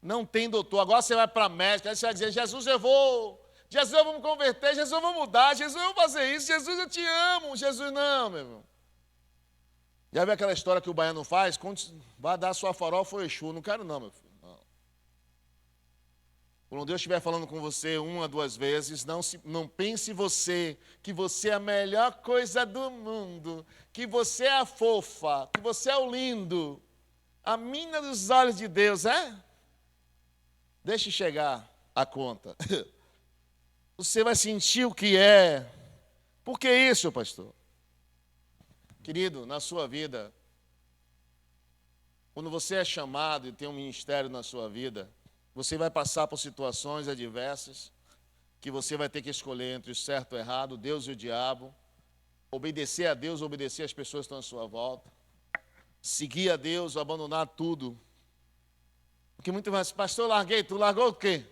Não tem doutor. Agora você vai para médico, aí você vai dizer, Jesus, eu vou me converter, Jesus, eu vou mudar, Jesus, eu vou fazer isso, Jesus, eu te amo. Jesus, não, meu irmão. Já viu aquela história que o baiano faz? Quando vai dar sua farofa ou Exu? Não quero não, meu filho. Não. Quando Deus estiver falando com você uma, duas vezes, não pense você que você é a melhor coisa do mundo, que você é a fofa, que você é o lindo, a mina dos olhos de Deus, é? Deixe chegar a conta. Você vai sentir o que é. Por que isso, pastor? Querido, na sua vida, quando você é chamado e tem um ministério na sua vida, você vai passar por situações adversas, que você vai ter que escolher entre o certo e o errado, Deus e o diabo, obedecer a Deus, obedecer às pessoas que estão à sua volta, seguir a Deus, abandonar tudo. Porque muitas vezes, pastor, eu larguei, tu largou o quê?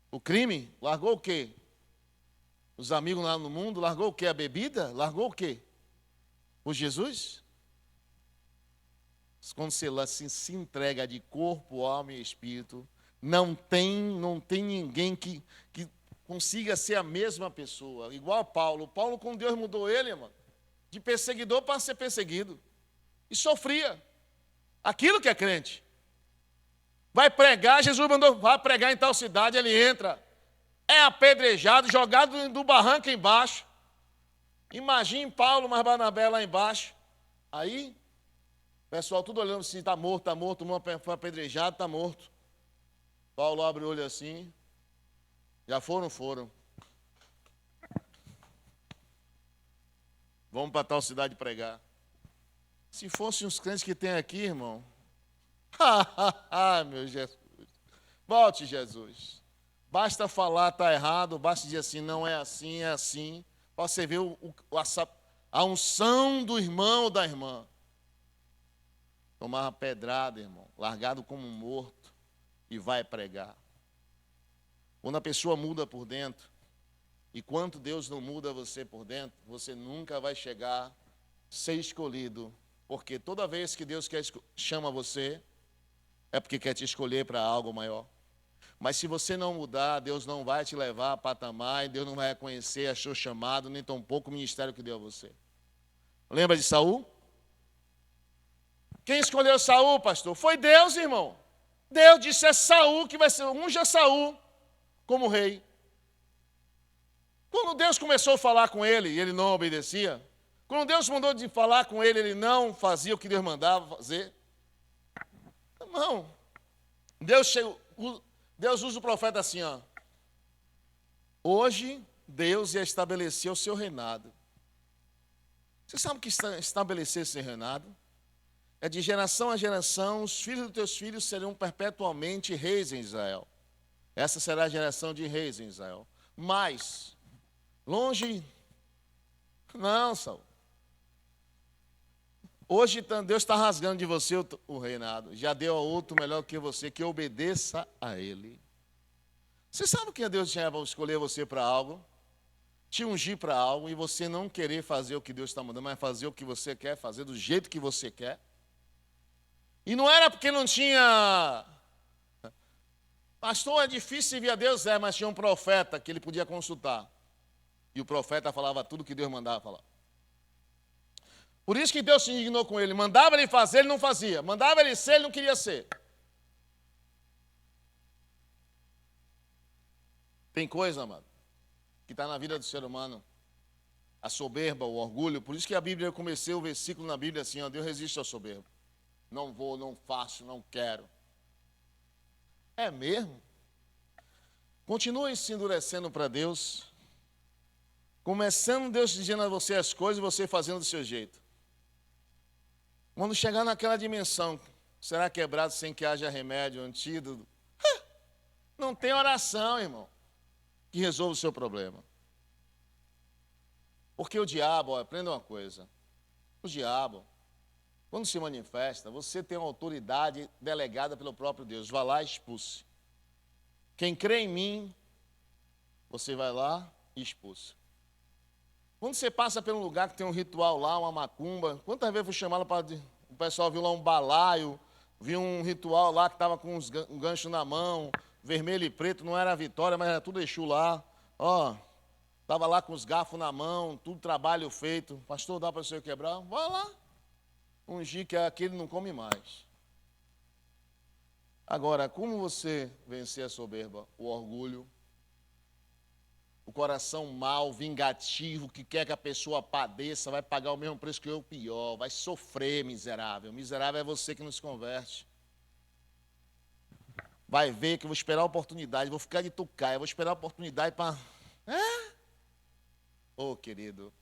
O crime? Largou o quê? Os amigos lá no mundo? Largou o quê? A bebida? Largou o quê? Por Jesus? Quando você assim, se entrega de corpo, alma e espírito, não tem ninguém que consiga ser a mesma pessoa. Igual Paulo. Paulo, com Deus mudou ele, mano, de perseguidor para ser perseguido. E sofria. Aquilo que é crente. Vai pregar, Jesus mandou, vai pregar em tal cidade, ele entra. É apedrejado, jogado do barranco embaixo. Imagine Paulo mais Barnabé lá embaixo. Aí, o pessoal tudo olhando assim, está morto, foi apedrejado, está morto. Paulo abre o olho assim. Já foram. Vamos para tal cidade pregar. Se fossem os crentes que tem aqui, irmão. Meu Jesus. Volte, Jesus. Basta falar, está errado, basta dizer assim, não é assim, é assim. Para você ver a unção do irmão ou da irmã. Tomava pedrada, irmão, largado como um morto e vai pregar. Quando a pessoa muda por dentro, e quanto Deus não muda você por dentro, você nunca vai chegar a ser escolhido. Porque toda vez que Deus chama você, é porque quer te escolher para algo maior. Mas se você não mudar, Deus não vai te levar a patamar, e Deus não vai reconhecer o seu chamado, nem tampouco o ministério que deu a você. Lembra de Saul? Quem escolheu Saul, pastor? Foi Deus, irmão. Deus disse, é Saul que vai ser, unja Saul como rei. Quando Deus começou a falar com ele e ele não obedecia, quando Deus mandou de falar com ele, ele não fazia o que Deus mandava fazer. Irmão, Deus usa o profeta assim, ó. Hoje, Deus ia estabelecer o seu reinado. Você sabe o que estabelecer esse reinado? É de geração a geração, os filhos dos teus filhos serão perpetuamente reis em Israel. Essa será a geração de reis em Israel. Mas, longe... Não, Saul. Hoje Deus está rasgando de você o reinado. Já deu a outro melhor que você, que obedeça a Ele. Você sabe que Deus já vai escolher você para algo? Te ungir para algo e você não querer fazer o que Deus está mandando, mas fazer o que você quer, fazer do jeito que você quer. E não era porque não tinha... Pastor, é difícil servir a Deus, mas tinha um profeta que ele podia consultar. E o profeta falava tudo que Deus mandava falar. Por isso que Deus se indignou com ele. Mandava ele fazer, ele não fazia. Mandava ele ser, ele não queria ser. Tem coisa, amado, que está na vida do ser humano. A soberba, o orgulho. Por isso que a Bíblia, eu comecei o versículo na Bíblia assim, ó, Deus resiste ao soberbo. Não vou, não faço, não quero. É mesmo? Continue se endurecendo para Deus. Começando Deus dizendo a você as coisas e você fazendo do seu jeito. Quando chegar naquela dimensão, será quebrado sem que haja remédio, antídoto? Não tem oração, irmão, que resolva o seu problema. Porque o diabo, aprenda uma coisa. O diabo, quando se manifesta, você tem uma autoridade delegada pelo próprio Deus. Vá lá e expulse. Quem crê em mim, você vai lá e expulsa. Quando você passa por um lugar que tem um ritual lá, uma macumba, quantas vezes eu fui chamado para... O pessoal viu lá um balaio, viu um ritual lá que estava com um gancho na mão, vermelho e preto, não era a Vitória, mas era tudo Exu lá. Ó, estava lá com os garfos na mão, tudo trabalho feito. Pastor, dá para o senhor quebrar? Vai lá. Ungir que aquele não come mais. Agora, como você vencer a soberba? O orgulho, o coração mau, vingativo, que quer que a pessoa padeça, vai pagar o mesmo preço que eu, pior, vai sofrer, miserável. Miserável é você que não se converte. Vai ver que eu vou esperar a oportunidade, vou ficar de tucaia, vou esperar a oportunidade para... Ô, querido,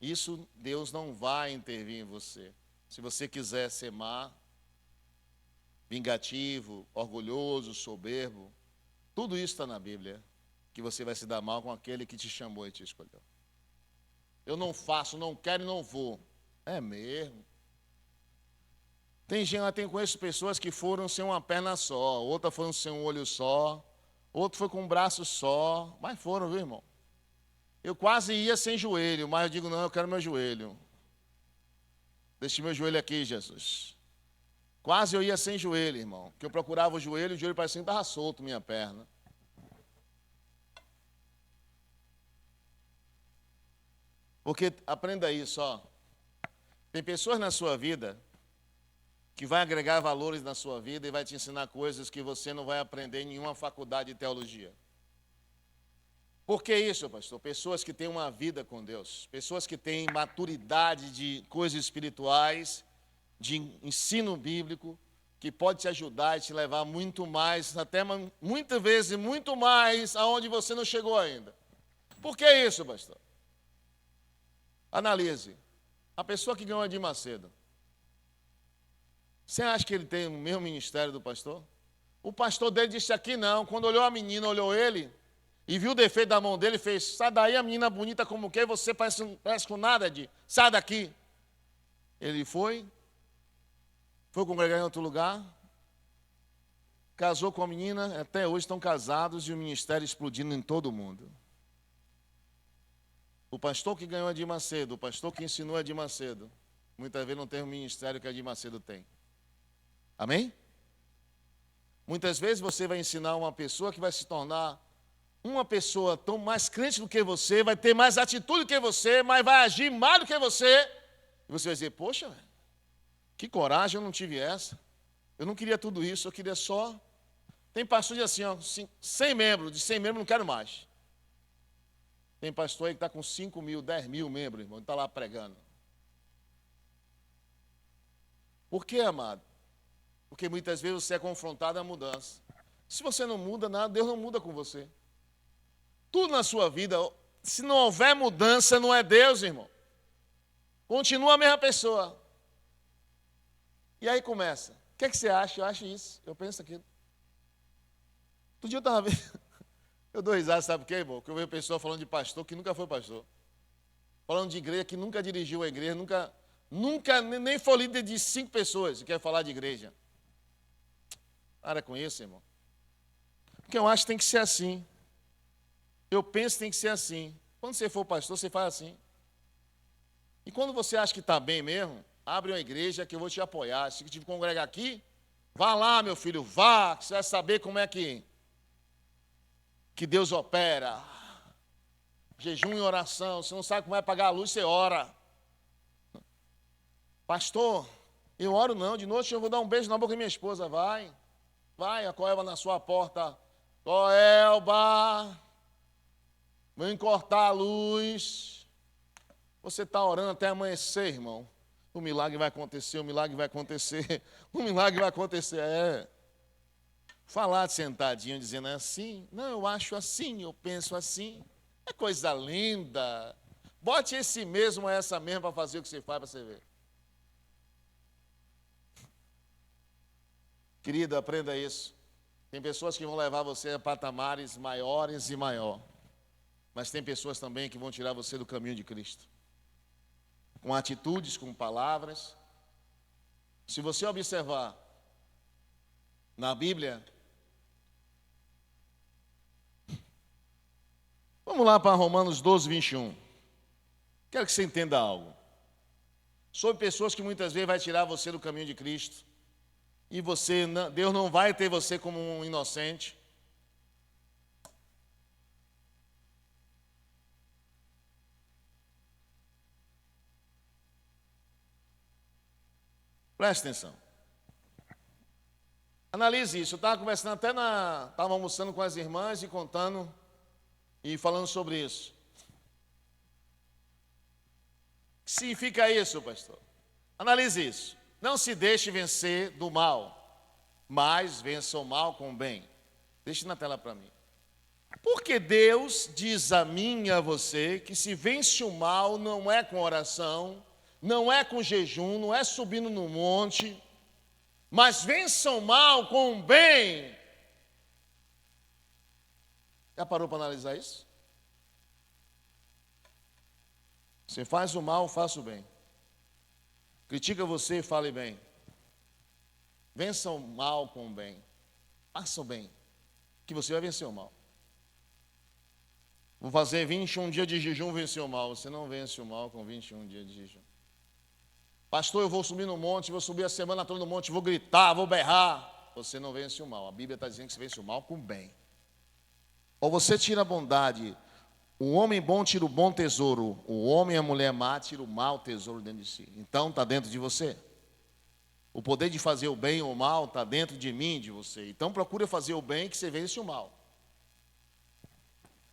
isso Deus não vai intervir em você. Se você quiser ser má, vingativo, orgulhoso, soberbo, tudo isso está na Bíblia. Que você vai se dar mal com aquele que te chamou e te escolheu. Eu não faço, não quero e não vou. É mesmo. Conheço pessoas que foram sem uma perna só, outra foram sem um olho só, outro foi com um braço só, mas foram, viu, irmão? Eu quase ia sem joelho, mas eu digo, não, eu quero meu joelho. Deixe meu joelho aqui, Jesus. Quase eu ia sem joelho, irmão, porque eu procurava o joelho parecia que estava solto, minha perna. Porque, aprenda isso, ó. Tem pessoas na sua vida que vai agregar valores na sua vida e vai te ensinar coisas que você não vai aprender em nenhuma faculdade de teologia. Por que isso, pastor? Pessoas que têm uma vida com Deus, pessoas que têm maturidade de coisas espirituais, de ensino bíblico, que pode te ajudar e te levar muito mais, até muitas vezes muito mais aonde você não chegou ainda. Por que isso, pastor? Analise. A pessoa que ganhou a Edir Macedo, você acha que ele tem o mesmo ministério do pastor? O pastor dele disse aqui não. Quando olhou a menina, olhou ele e viu o defeito da mão dele, fez: sai daí, a menina bonita como que você parece com nada, Edir. Sai daqui. Ele foi congregar em outro lugar, casou com a menina, até hoje estão casados e o ministério explodindo em todo o mundo. O pastor que ganhou a Edir Macedo, o pastor que ensinou a Edir Macedo, muitas vezes não tem o ministério que a Edir Macedo tem. Amém? Muitas vezes você vai ensinar uma pessoa que vai se tornar uma pessoa tão mais crente do que você, vai ter mais atitude do que você, mas vai agir mais do que você. E você vai dizer, poxa, que coragem, eu não tive essa. Eu não queria tudo isso, eu queria só... Tem pastor de assim, ó, 100 membros, de 100 membros não quero mais. Tem pastor aí que está com 5 mil, 10 mil membros, irmão, está lá pregando. Por quê, amado? Porque muitas vezes você é confrontado à mudança. Se você não muda nada, Deus não muda com você. Tudo na sua vida, se não houver mudança, não é Deus, irmão. Continua a mesma pessoa. E aí começa. O que é que você acha? Eu acho isso, eu penso aquilo. Outro dia eu estava vendo... Eu dou risada, sabe por quê, irmão? Porque eu vejo pessoa falando de pastor que nunca foi pastor. Falando de igreja que nunca dirigiu a igreja, nunca nem foi líder de 5 pessoas e quer falar de igreja. Para com isso, irmão. Porque eu acho que tem que ser assim. Eu penso que tem que ser assim. Quando você for pastor, você faz assim. E quando você acha que está bem mesmo, abre uma igreja que eu vou te apoiar. Se te congregar aqui, vá lá, meu filho, vá, que você vai saber como é que Deus opera. Jejum e oração. Você não sabe como é pagar a luz, você ora. Pastor, eu oro não. De noite eu vou dar um beijo na boca da minha esposa. Vai, a Coelba na sua porta. Coelba, vem cortar a luz. Você está orando até amanhecer, irmão. O milagre vai acontecer, o milagre vai acontecer. O milagre vai acontecer, Falar sentadinho, dizendo assim, não, eu acho assim, eu penso assim. É coisa linda. Bote esse mesmo ou essa mesma para fazer o que você faz para você ver. Querido, aprenda isso. Tem pessoas que vão levar você a patamares maiores e maior. Mas tem pessoas também que vão tirar você do caminho de Cristo. Com atitudes, com palavras. Se você observar na Bíblia, vamos lá para Romanos 12, 21. Quero que você entenda algo. Sobre pessoas que muitas vezes vai tirar você do caminho de Cristo. E Deus não vai ter você como um inocente. Preste atenção. Analise isso. Eu estava conversando estava almoçando com as irmãs e contando e falando sobre isso. O que significa isso, pastor? Analise isso. Não se deixe vencer do mal, mas vença o mal com o bem. Deixe na tela para mim. Porque Deus diz a mim e a você que se vence o mal não é com oração, não é com jejum, não é subindo no monte, mas vença o mal com o bem. Já parou para analisar isso? Você faz o mal, faça o bem. Critica você, fale bem. Vença o mal com o bem. Faça o bem, que você vai vencer o mal. Vou fazer 21 dias de jejum, vencer o mal. Você não vence o mal com 21 dias de jejum. Pastor, eu vou subir no monte, vou subir a semana toda no monte, vou gritar, vou berrar. Você não vence o mal. A Bíblia está dizendo que você vence o mal com o bem. Ou você tira a bondade. O homem bom tira o bom tesouro. O homem e a mulher má tira o mau tesouro dentro de si. Então está dentro de você. O poder de fazer o bem ou o mal está dentro de mim e de você. Então procure fazer o bem que você vence o mal.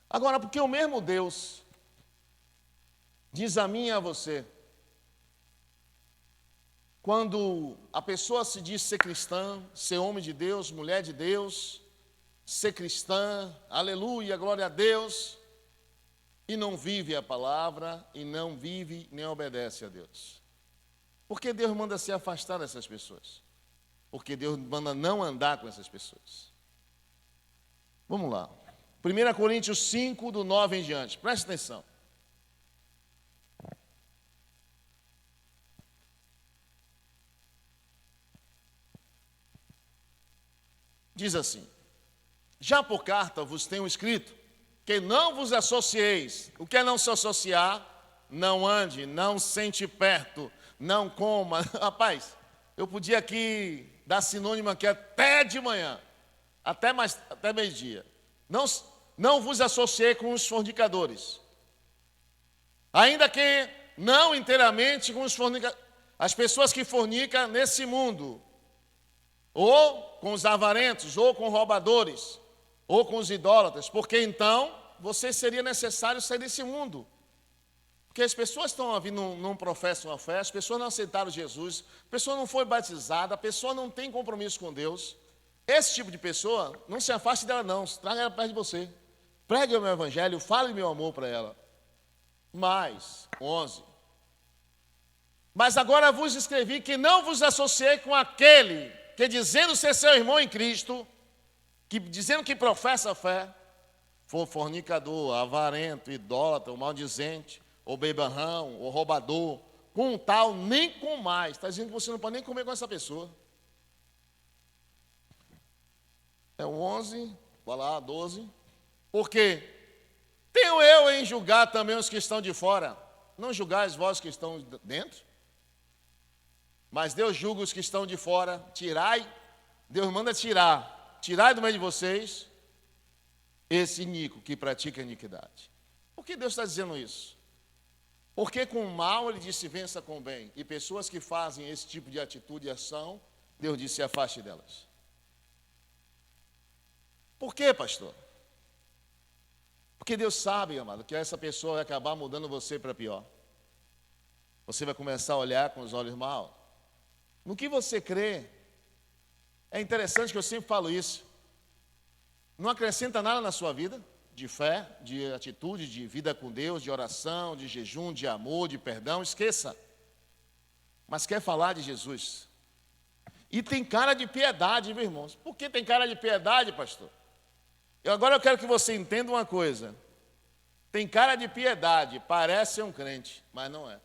Agora, porque o mesmo Deus diz a mim e a você, quando a pessoa se diz ser cristã, ser homem de Deus, mulher de Deus, ser cristã, aleluia, glória a Deus, e não vive a palavra, e não vive nem obedece a Deus. Por que Deus manda se afastar dessas pessoas? Porque Deus manda não andar com essas pessoas. Vamos lá. 1 Coríntios 5, do 9 em diante. Preste atenção. Diz assim: já por carta vos tenho escrito que não vos associeis. O que é não se associar? Não ande, não sente perto, não coma. Rapaz, eu podia aqui dar sinônimo aqui até de manhã, até meio-dia. Não vos associei com os fornicadores. Ainda que não inteiramente com os fornicadores. As pessoas que fornicam nesse mundo, ou com os avarentos, ou com roubadores, ou com os idólatras, porque então você seria necessário sair desse mundo. Porque as pessoas estão vindo, não professam a fé, as pessoas não aceitaram Jesus, a pessoa não foi batizada, a pessoa não tem compromisso com Deus. Esse tipo de pessoa, não se afaste dela não, traga ela perto de você. Pregue o meu evangelho, fale meu amor para ela. Mais, 11. Mas agora vos escrevi que não vos associei com aquele que, dizendo ser seu irmão em Cristo, que dizendo que professa a fé, for fornicador, avarento, idólatra, ou maldizente, ou beberrão, ou roubador, com um tal, nem com mais. Está dizendo que você não pode nem comer com essa pessoa. É o 11, vai lá, 12. Porque tenho eu em julgar também os que estão de fora. Não julgais vós que estão dentro? Mas Deus julga os que estão de fora. Tirai, Deus manda tirar. Tirai do meio de vocês esse iníquo que pratica iniquidade. Por que Deus está dizendo isso? Porque com o mal ele disse vença com o bem. E pessoas que fazem esse tipo de atitude e ação, Deus disse afaste delas. Por quê, pastor? Porque Deus sabe, amado, que essa pessoa vai acabar mudando você para pior. Você vai começar a olhar com os olhos maus. No que você crê, é interessante que eu sempre falo isso. não acrescenta nada na sua vida, de fé, de atitude, de vida com Deus, de oração, de jejum, de amor, de perdão, esqueça. Mas quer falar de Jesus. E tem cara de piedade, meus irmãos. Por que tem cara de piedade, pastor? Agora eu quero que você entenda uma coisa. Tem cara de piedade, parece ser um crente, mas não é.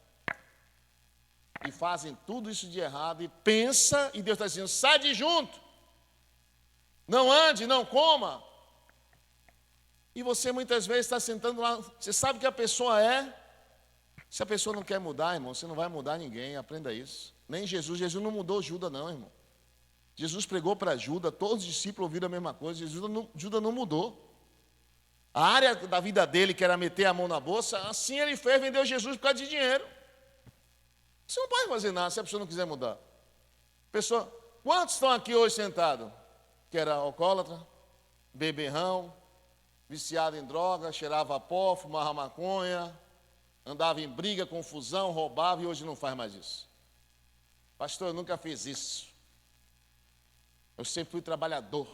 E fazem tudo isso de errado e pensa, e Deus está dizendo, sai de junto. Não ande, não coma. E você muitas vezes está sentando lá, você sabe que a pessoa é. Se a pessoa não quer mudar, irmão, você não vai mudar ninguém, aprenda isso. Nem Jesus não mudou Judas não, irmão. Jesus pregou para Judas, todos os discípulos ouviram a mesma coisa, Judas não mudou. A área da vida dele, que era meter a mão na bolsa, assim ele fez, vendeu Jesus por causa de dinheiro. Você não pode fazer nada se a pessoa não quiser mudar. Pessoa, quantos estão aqui hoje sentados? Que era alcoólatra, beberrão, viciado em droga, cheirava pó, fumava maconha, andava em briga, confusão, roubava e hoje não faz mais isso. Pastor, eu nunca fiz isso. Eu sempre fui trabalhador.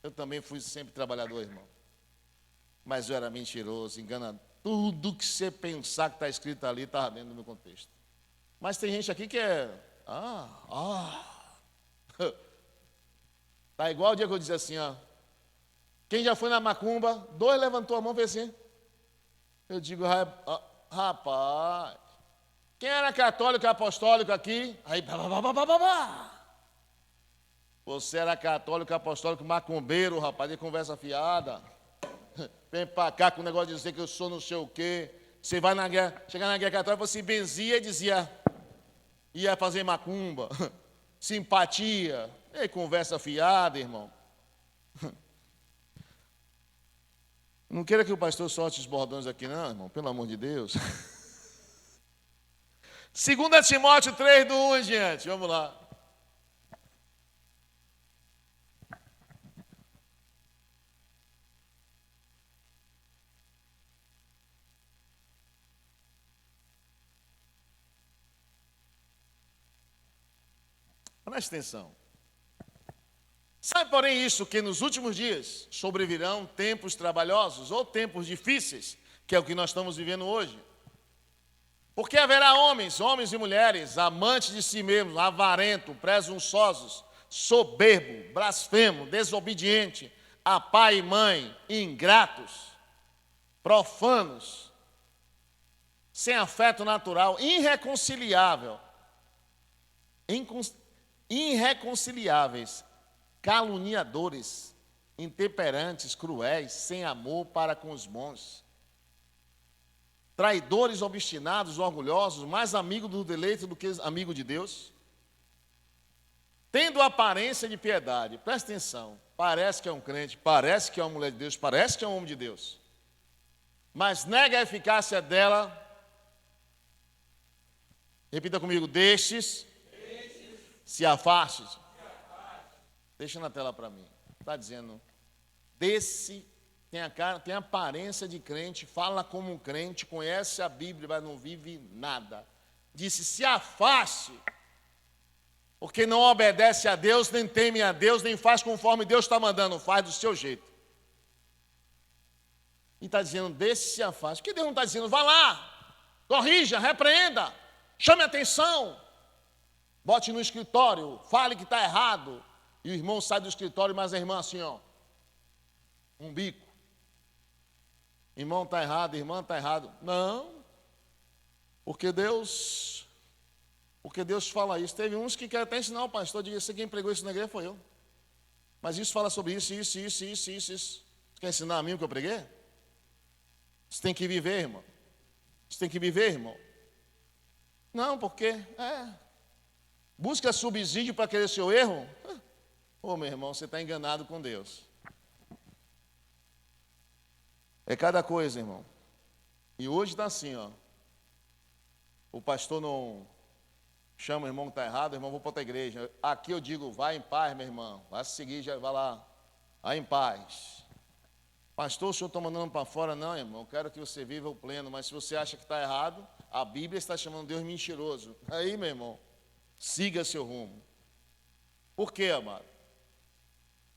Eu também fui sempre trabalhador, irmão. Mas eu era mentiroso, enganador. Tudo que você pensar que está escrito ali estava dentro do meu contexto. Mas tem gente aqui que é... Está igual o dia que eu disse assim, ó. Quem já foi na macumba, 2 levantou a mão e fez assim. Eu digo, rapaz, quem era católico e apostólico aqui? Aí, você era católico, apostólico, macumbeiro, rapaz, de conversa fiada. Vem pra cá com o negócio de dizer que eu sou não sei o quê. Você vai na guerra, chegar na guerra católica, você benzia e dizia, ia fazer macumba, simpatia. Ei, conversa fiada, irmão. Não queira que o pastor solte os bordões aqui, não, irmão, pelo amor de Deus. 2 Timóteo 3, do 1 em diante, vamos lá. Presta atenção. Sabe, porém, isso, que nos últimos dias sobrevirão tempos trabalhosos ou tempos difíceis, que é o que nós estamos vivendo hoje. Porque haverá homens e mulheres, amantes de si mesmos, avarentos, presunçosos, soberbo, blasfemo, desobediente a pai e mãe, ingratos, profanos, sem afeto natural, irreconciliáveis, caluniadores, intemperantes, cruéis, sem amor para com os bons, traidores, obstinados, orgulhosos, mais amigos do deleite do que amigo de Deus, tendo aparência de piedade. Presta atenção, parece que é um crente, parece que é uma mulher de Deus, parece que é um homem de Deus, mas nega a eficácia dela. Repita comigo, destes se afaste. Deixa na tela para mim. Está dizendo, desse tem aparência de crente, fala como um crente, conhece a Bíblia, mas não vive nada. Disse, se afaste, porque não obedece a Deus, nem teme a Deus, nem faz conforme Deus está mandando, faz do seu jeito. E está dizendo, desse se afaste. Porque Deus não está dizendo, vá lá, corrija, repreenda, chame atenção, bote no escritório, fale que está errado. E o irmão sai do escritório, mas a irmã assim, ó, um bico. Irmão está errado, irmã está errado. Não, porque Deus fala isso. Teve uns que querem até ensinar o pastor, dizer, quem pregou isso na igreja foi eu. Mas isso fala sobre isso. Você quer ensinar a mim o que eu preguei? Você tem que viver, irmão. Você tem que viver, irmão. Não, porque busca subsídio para aquele seu erro. Ô, meu irmão, você está enganado com Deus. É cada coisa, irmão. E hoje está assim, ó. O pastor não chama o irmão que está errado, o irmão, vou para outra igreja. Aqui eu digo, vai em paz, meu irmão. Vai seguir, já vai lá. Vai em paz. Pastor, o senhor está mandando para fora? Não, irmão, eu quero que você viva o pleno. Mas se você acha que está errado, a Bíblia está chamando Deus mentiroso. Aí, meu irmão, siga seu rumo. Por quê, amado?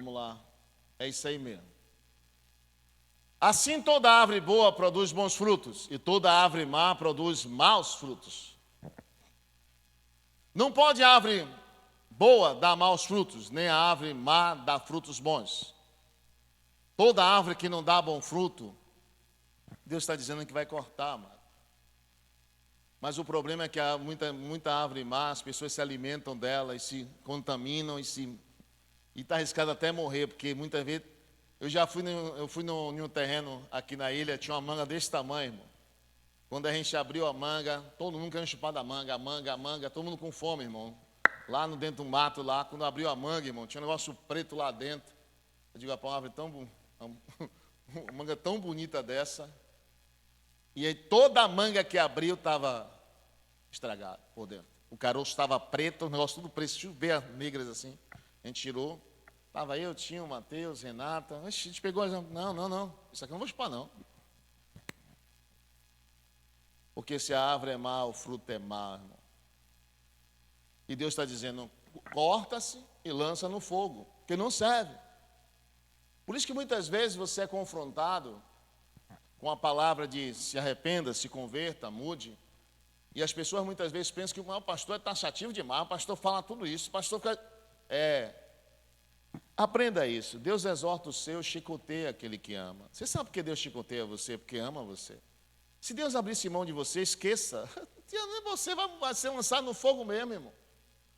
Vamos lá. É isso aí mesmo. Assim toda árvore boa produz bons frutos, e toda árvore má produz maus frutos. Não pode a árvore boa dar maus frutos, nem a árvore má dar frutos bons. Toda árvore que não dá bom fruto, Deus está dizendo que vai cortar, mano. Mas o problema é que há muita árvore má, as pessoas se alimentam dela e se contaminam e está arriscado até morrer, porque muitas vezes eu fui num terreno aqui na ilha, tinha uma manga desse tamanho, irmão. Quando a gente abriu a manga, todo mundo querendo chupar da manga, a manga, todo mundo com fome, irmão. Lá no dentro do mato, lá, quando abriu a manga, irmão, tinha um negócio preto lá dentro. Eu digo, uma árvore uma manga tão bonita dessa. E aí toda a manga que abriu estava estragada por dentro. O caroço estava preto, o negócio tudo preto, chuveiras negras assim. A gente tirou. Estava eu, tinha o Mateus, Renata. A gente pegou, não, isso aqui eu não vou chupar não. Porque se a árvore é má, o fruto é mau, irmão. E Deus está dizendo, corta-se e lança no fogo, porque não serve. Por isso que muitas vezes você é confrontado com a palavra de se arrependa, se converta, mude. E as pessoas muitas vezes pensam que o pastor é taxativo demais, o pastor fala tudo isso, o pastor fica... Aprenda isso. Deus exorta o seu, chicoteia aquele que ama. Você sabe por que Deus chicoteia você? Porque ama você. Se Deus abrisse mão de você, esqueça. Você vai ser lançado no fogo mesmo, irmão.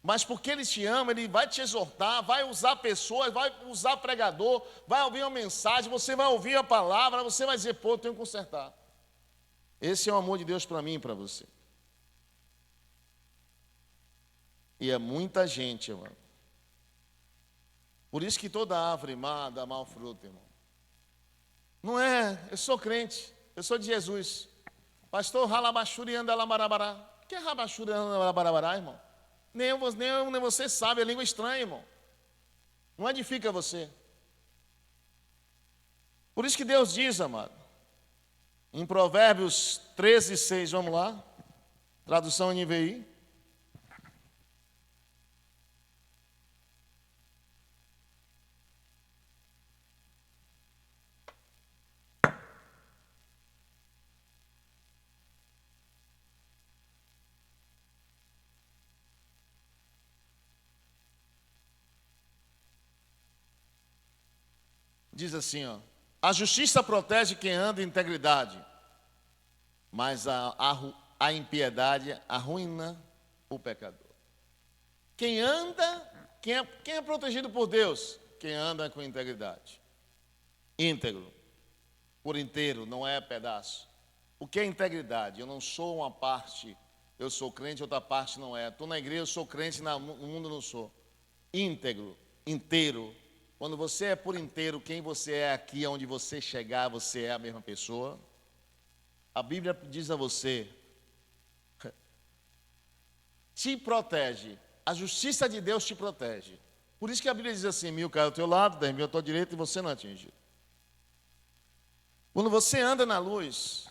Mas porque Ele te ama, Ele vai te exortar, vai usar pessoas, vai usar pregador, vai ouvir uma mensagem, você vai ouvir a palavra, você vai dizer, pô, eu tenho que consertar. Esse é o amor de Deus para mim e para você. E é muita gente, irmão. Por isso que toda árvore má dá mau fruto, irmão. Não é, eu sou crente, eu sou de Jesus. Pastor, ralabachuri anda lamarabará. O que é rabachuri anda lamarabará, irmão? Nem você sabe, é língua estranha, irmão. Não edifica você. Por isso que Deus diz, amado, em Provérbios 13:6, vamos lá, tradução NVI. Diz assim, ó, a justiça protege quem anda em integridade, mas a impiedade arruína o pecador. Quem é protegido por Deus? Quem anda com integridade. Íntegro, por inteiro, não é pedaço. O que é integridade? Eu não sou uma parte, eu sou crente, outra parte não é. Estou na igreja, eu sou crente, no mundo não sou. Íntegro, inteiro. Quando você é por inteiro, quem você é aqui, onde você chegar, você é a mesma pessoa. A Bíblia diz a você, te protege. A justiça de Deus te protege. Por isso que a Bíblia diz assim, 1000 caem ao teu lado, 10.000 à tua direita e você não é atingido. Quando você anda na luz,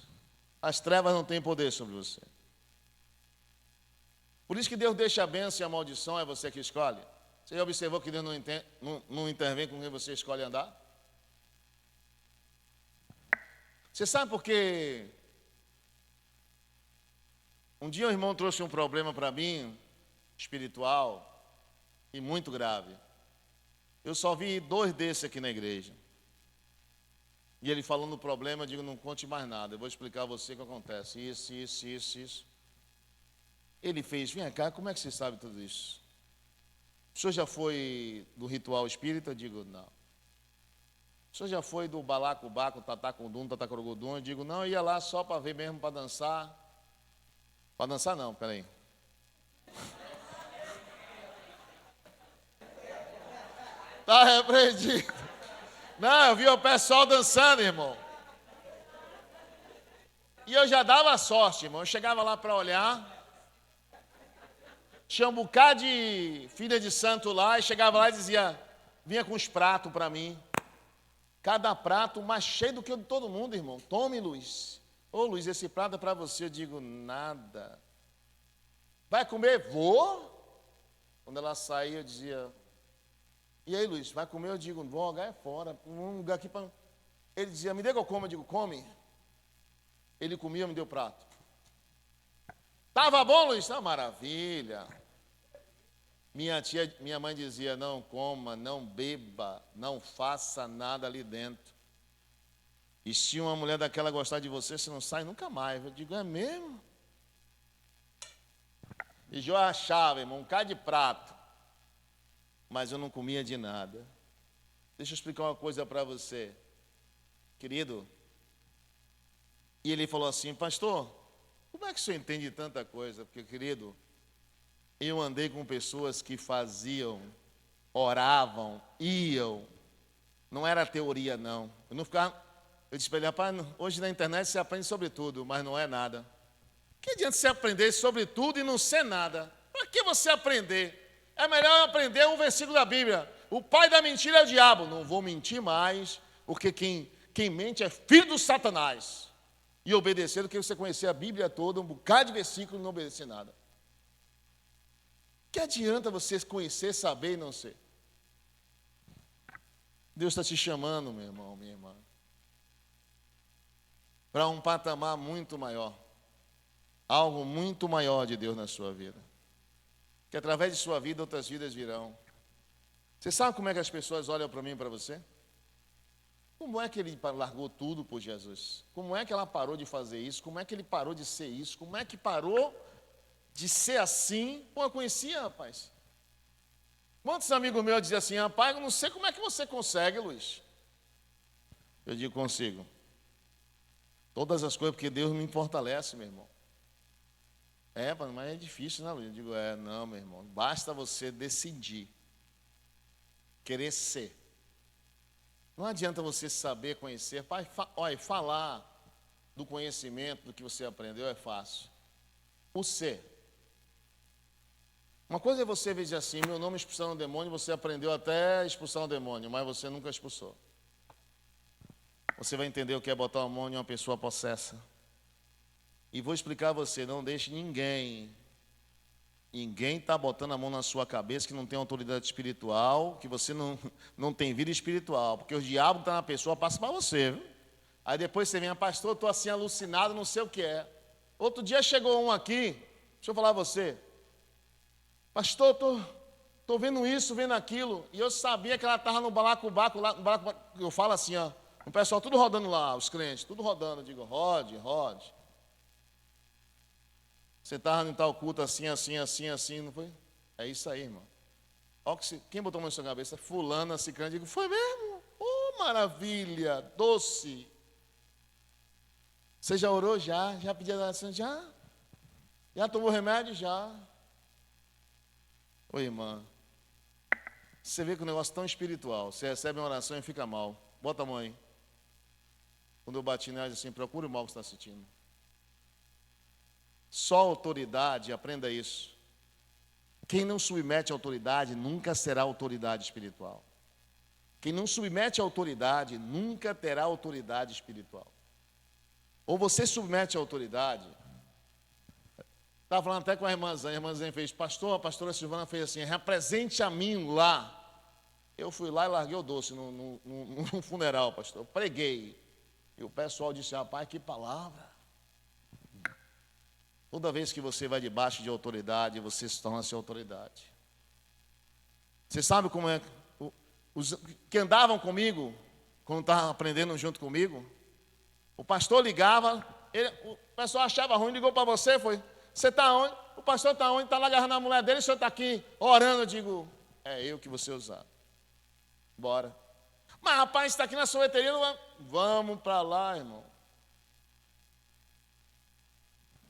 as trevas não têm poder sobre você. Por isso que Deus deixa a bênção e a maldição, é você que escolhe. Você já observou que Deus não intervém com quem você escolhe andar? Você sabe por quê? Um dia um irmão trouxe um problema para mim, espiritual, e muito grave. Eu só vi 2 desses aqui na igreja. E ele falando do problema, eu digo, não conte mais nada, eu vou explicar a você o que acontece. Isso. Ele fez, vem cá, como é que você sabe tudo isso? O senhor já foi do ritual espírita? Eu digo, não. O senhor já foi do balacobaco, tatacundum, tatacorogudum? Eu digo, não, eu ia lá só para ver mesmo, para dançar. Para dançar não, peraí. Está repreendido. Não, eu vi o pessoal dançando, irmão. E eu já dava sorte, irmão. Eu chegava lá para olhar. Tinha um bocado de filha de santo lá, e chegava lá e dizia, vinha com os pratos para mim. Cada prato mais cheio do que o de todo mundo, irmão. Tome, Luiz. Ô, Luiz, esse prato é para você. Eu digo, nada. Vai comer? Vou. Quando ela saía, eu dizia, E aí, Luiz, vai comer? Eu digo, vou jogar é fora, um lugar aqui para... Ele dizia, me dê que eu como. Eu digo, come. Ele comia, me deu o prato. Tava bom, Luiz? Tá maravilha. Minha mãe dizia, não coma, não beba, não faça nada ali dentro. E se uma mulher daquela gostar de você, você não sai nunca mais. Eu digo, é mesmo? E eu achava, irmão, um cara de prato. Mas eu não comia de nada. Deixa eu explicar uma coisa para você, querido. E ele falou assim, pastor, como é que o senhor entende tanta coisa? Porque, querido, eu andei com pessoas que faziam, oravam, iam. Não era teoria, não. Eu não ficava... Eu disse para ele, rapaz, hoje na internet você aprende sobre tudo, mas não é nada. Que adianta você aprender sobre tudo e não ser nada? Para que você aprender? É melhor aprender um versículo da Bíblia. O pai da mentira é o diabo. Não vou mentir mais, porque quem mente é filho do Satanás. E obedecer do que você conhecer a Bíblia toda, um bocado de versículo e não obedecer nada. Que adianta você conhecer, saber e não ser? Deus está te chamando, meu irmão, minha irmã, para um patamar muito maior. Algo muito maior de Deus na sua vida. Que através de sua vida, outras vidas virão. Você sabe como é que as pessoas olham para mim e para você? Como é que ele largou tudo por Jesus? Como é que ela parou de fazer isso? Como é que ele parou de ser isso? Como é que parou de ser assim? Pô, eu conhecia, rapaz. Muitos amigos meus diziam assim, rapaz, eu não sei como é que você consegue, Luiz. Eu digo, consigo. Todas as coisas, porque Deus me fortalece, meu irmão. Mas é difícil, né, Luiz? Eu digo, não, meu irmão. Basta você decidir. Querer ser. Não adianta você saber, conhecer. Pai, olha, falar do conhecimento, do que você aprendeu é fácil. O ser. Uma coisa é você dizer assim, meu nome é expulsar um demônio, você aprendeu até expulsar um demônio, mas você nunca expulsou. Você vai entender o que é botar a mão em uma pessoa possessa. E vou explicar a você, não deixe ninguém está botando a mão na sua cabeça que não tem autoridade espiritual, que você não tem vida espiritual, porque o diabo que está na pessoa passa para você, viu? Aí depois você vem, pastor, eu estou assim alucinado, não sei o que é. Outro dia chegou um aqui, deixa eu falar a você, pastor, estou vendo isso, vendo aquilo, e eu sabia que ela estava no balacobaco, lá, no balacobaco, eu falo assim, ó, o pessoal tudo rodando lá, os crentes, tudo rodando, eu digo, rode. Você estava em tal culto assim, não foi? É isso aí, irmão. Quem botou a mão na sua cabeça? Fulana, ciclana. Eu digo, foi mesmo? Oh, maravilha, doce. Você já orou? Já? Já pediu a oração? Já? Já tomou remédio? Já. Ô, irmã, você vê que o negócio é tão espiritual. Você recebe uma oração e fica mal. Bota a mão aí. Quando eu bati nela, assim, procure o mal que você está sentindo. Só autoridade, aprenda isso. Quem não submete a autoridade nunca será autoridade espiritual. Quem não submete a autoridade nunca terá autoridade espiritual. Ou você submete a autoridade. Estava falando até com a irmãzinha fez, pastor, a pastora Silvana fez assim, represente a mim lá. Eu fui lá e larguei o doce no funeral, pastor. Eu preguei. E o pessoal disse, rapaz, que palavra. Toda vez que você vai debaixo de autoridade, você se torna-se autoridade. Você sabe como é? Os que andavam comigo, quando estavam aprendendo junto comigo, o pastor ligava, o pessoal achava ruim, ligou para você, foi, você está onde? O pastor está onde? Está lá agarrando a mulher dele, o senhor está aqui orando. Eu digo, é eu que você usar. Bora. Mas rapaz, está aqui na sorveteria, vamos para lá, irmão.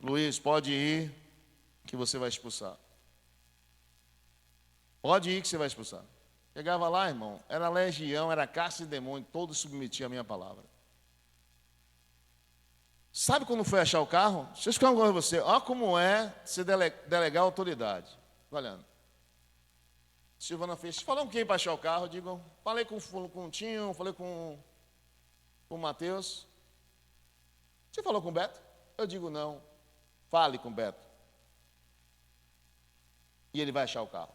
Luiz, pode ir, que você vai expulsar. Pode ir que você vai expulsar. Chegava lá, irmão, era legião, era caça de demônio, todos submetiam a minha palavra. Sabe quando foi achar o carro? Deixa eu explicar uma coisa para você. Olha como é você delegar autoridade. Olhando. Silvana fez, falou com quem para achar o carro? Eu digo, falei com o Tinho, falei com o Matheus. Você falou com o Beto? Eu digo, não. Fale com o Beto. E ele vai achar o carro.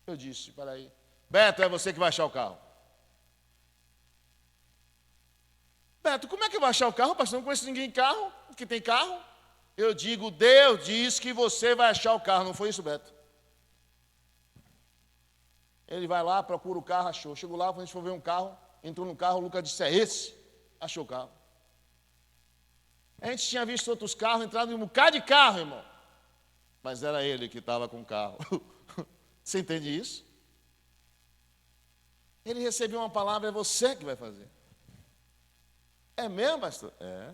Eu disse, peraí. Beto, é você que vai achar o carro. Beto, como é que eu vou achar o carro, pastor? Não conheço ninguém em carro, que tem carro. Eu digo, Deus diz que você vai achar o carro. Não foi isso, Beto? Ele vai lá, procura o carro, achou. Chegou lá, quando a gente foi ver um carro, entrou no carro, o Lucas disse, é esse? Achou o carro. A gente tinha visto outros carros, entrado em um bocado de carro, irmão. Mas era ele que estava com o carro. Você entende isso? Ele recebeu uma palavra, é você que vai fazer. É mesmo, pastor? É.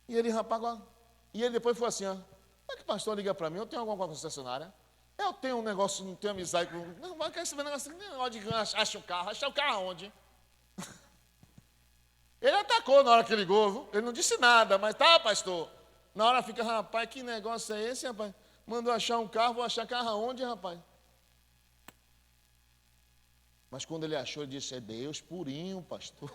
E ele, rapaz, agora... E ele depois foi assim, ó. Como é que o pastor liga para mim? Eu tenho alguma concessionária? Eu tenho um negócio, não tenho amizade com... Não, mas quer saber um negócio de acha o carro. Acha o carro aonde? Ele atacou na hora que ligou, viu? Ele não disse nada, mas tá, pastor. Na hora fica, rapaz, que negócio é esse, rapaz? Mandou achar um carro, vou achar carro aonde, rapaz? Mas quando ele achou, ele disse, é Deus purinho, pastor.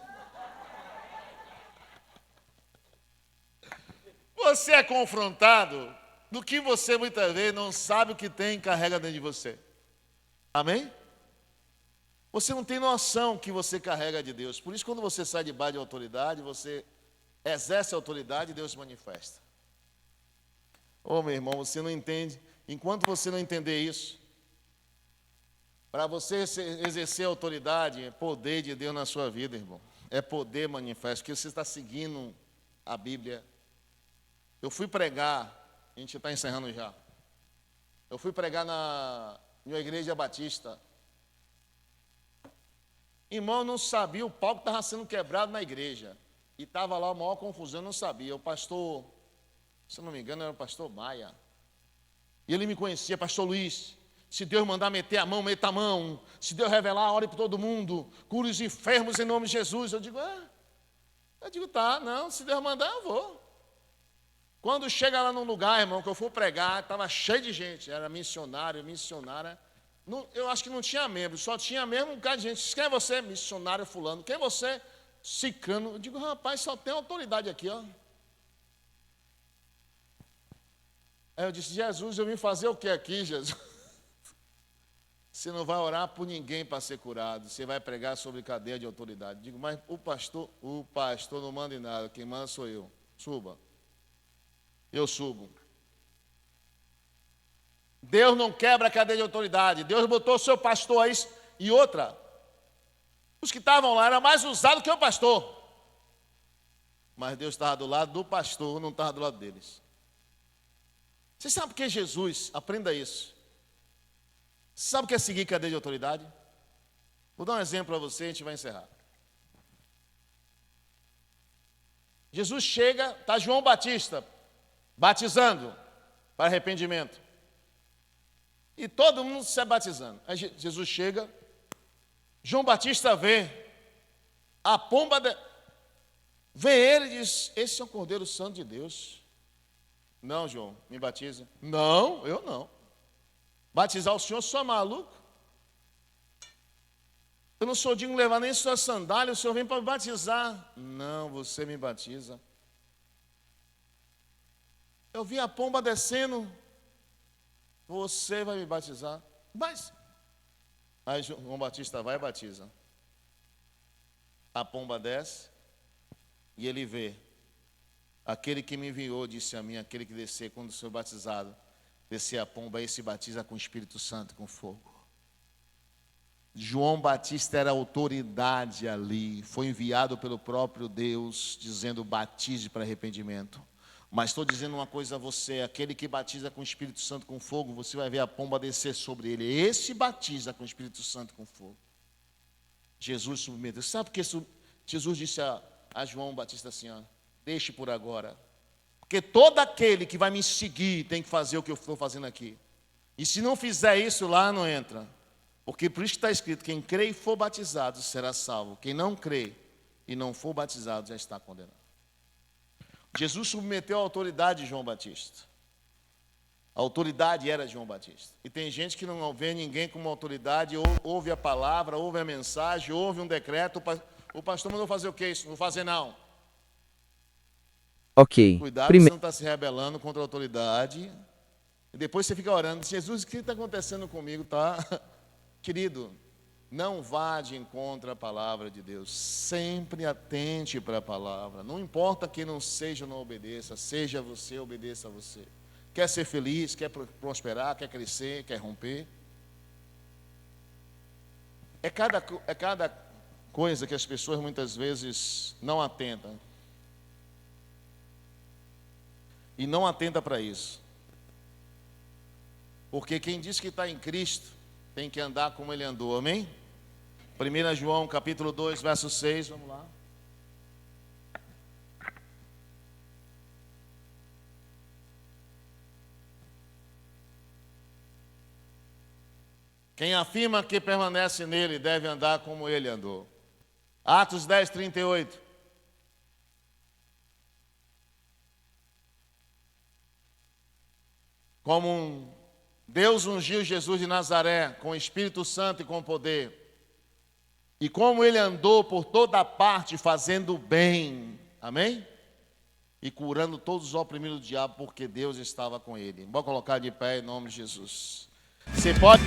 Você é confrontado do que você muitas vezes não sabe o que tem e carrega dentro de você. Amém? Você não tem noção que você carrega de Deus. Por isso, quando você sai debaixo de autoridade, você exerce a autoridade e Deus se manifesta. Ô, meu irmão, você não entende. Enquanto você não entender isso, para você exercer a autoridade, é poder de Deus na sua vida, irmão. É poder manifesto, que você está seguindo a Bíblia. Eu fui pregar, a gente está encerrando já. Eu fui pregar na igreja batista. Irmão, eu não sabia, o palco estava sendo quebrado na igreja. E estava lá a maior confusão, eu não sabia. O pastor, se não me engano, era o pastor Maia. E ele me conhecia, pastor Luiz. Se Deus mandar meter a mão, meta a mão. Se Deus revelar, ore para todo mundo. Cure os enfermos em nome de Jesus. Eu digo, tá, não, se Deus mandar, eu vou. Quando chega lá num lugar, irmão, que eu fui pregar, estava cheio de gente. Era missionário, missionária. Não, eu acho que não tinha membro, só tinha mesmo um cara de gente. Quem é você? Missionário fulano. Quem é você? Cicrano. Eu digo, rapaz, só tem autoridade aqui, ó. Aí eu disse, Jesus, eu vim fazer o que aqui, Jesus? Você não vai orar por ninguém para ser curado. Você vai pregar sobre cadeia de autoridade. Digo, mas o pastor não manda em nada. Quem manda sou eu. Suba. Eu subo. Deus não quebra a cadeia de autoridade. Deus botou o seu pastor aí. E outra, os que estavam lá eram mais usados que o pastor. Mas Deus estava do lado do pastor, não estava do lado deles. Você sabe por que Jesus, aprenda isso. Você sabe o que é seguir cadeia de autoridade? Vou dar um exemplo para você e a gente vai encerrar. Jesus chega, está João Batista batizando para arrependimento. E todo mundo se batizando. Aí Jesus chega, João Batista vê a pomba, vê ele e diz, esse é o Cordeiro Santo de Deus. Não, João, me batiza. Não, eu não. Batizar o senhor, sou maluco? Eu não sou digno de levar nem sua sandália, o senhor vem para me batizar. Não, você me batiza. Eu vi a pomba descendo, você vai me batizar. Mas, aí João Batista vai e batiza. A pomba desce e ele vê. Aquele que me enviou disse a mim, aquele que descer quando sou batizado, descer a pomba, aí se batiza com o Espírito Santo, com fogo. João Batista era autoridade ali, foi enviado pelo próprio Deus, dizendo batize para arrependimento. Mas estou dizendo uma coisa a você, aquele que batiza com o Espírito Santo com fogo, você vai ver a pomba descer sobre ele. Esse batiza com o Espírito Santo com fogo. Jesus submeteu. Sabe por que Jesus disse a João Batista assim, ó, deixe por agora. Porque todo aquele que vai me seguir tem que fazer o que eu estou fazendo aqui. E se não fizer isso lá, não entra. Porque por isso que está escrito, quem crê e for batizado será salvo. Quem não crê e não for batizado já está condenado. Jesus submeteu a autoridade de João Batista. A autoridade era de João Batista. E tem gente que não vê ninguém como autoridade, ouve a palavra, ouve a mensagem, ouve um decreto. O pastor mandou fazer o quê? Isso não vou fazer não. Ok. Cuidado, você não está se rebelando contra a autoridade. E depois você fica orando, Jesus, o que está acontecendo comigo? Tá? Querido, não vá de encontro à palavra de Deus. Sempre atente para a palavra. Não importa que não seja ou não obedeça. Seja você, obedeça a você. Quer ser feliz, quer prosperar, quer crescer, quer romper. É cada coisa que as pessoas muitas vezes não atentam. E não atenta para isso. Porque quem diz que está em Cristo tem que andar como ele andou, amém? 1 João capítulo 2, verso 6, vamos lá. Quem afirma que permanece nele deve andar como ele andou. Atos 10, 38. Como Deus ungiu Jesus de Nazaré com o Espírito Santo e com poder, e como ele andou por toda parte fazendo bem, amém? E curando todos os oprimidos do diabo, porque Deus estava com ele. Vou colocar de pé em nome de Jesus. Você pode...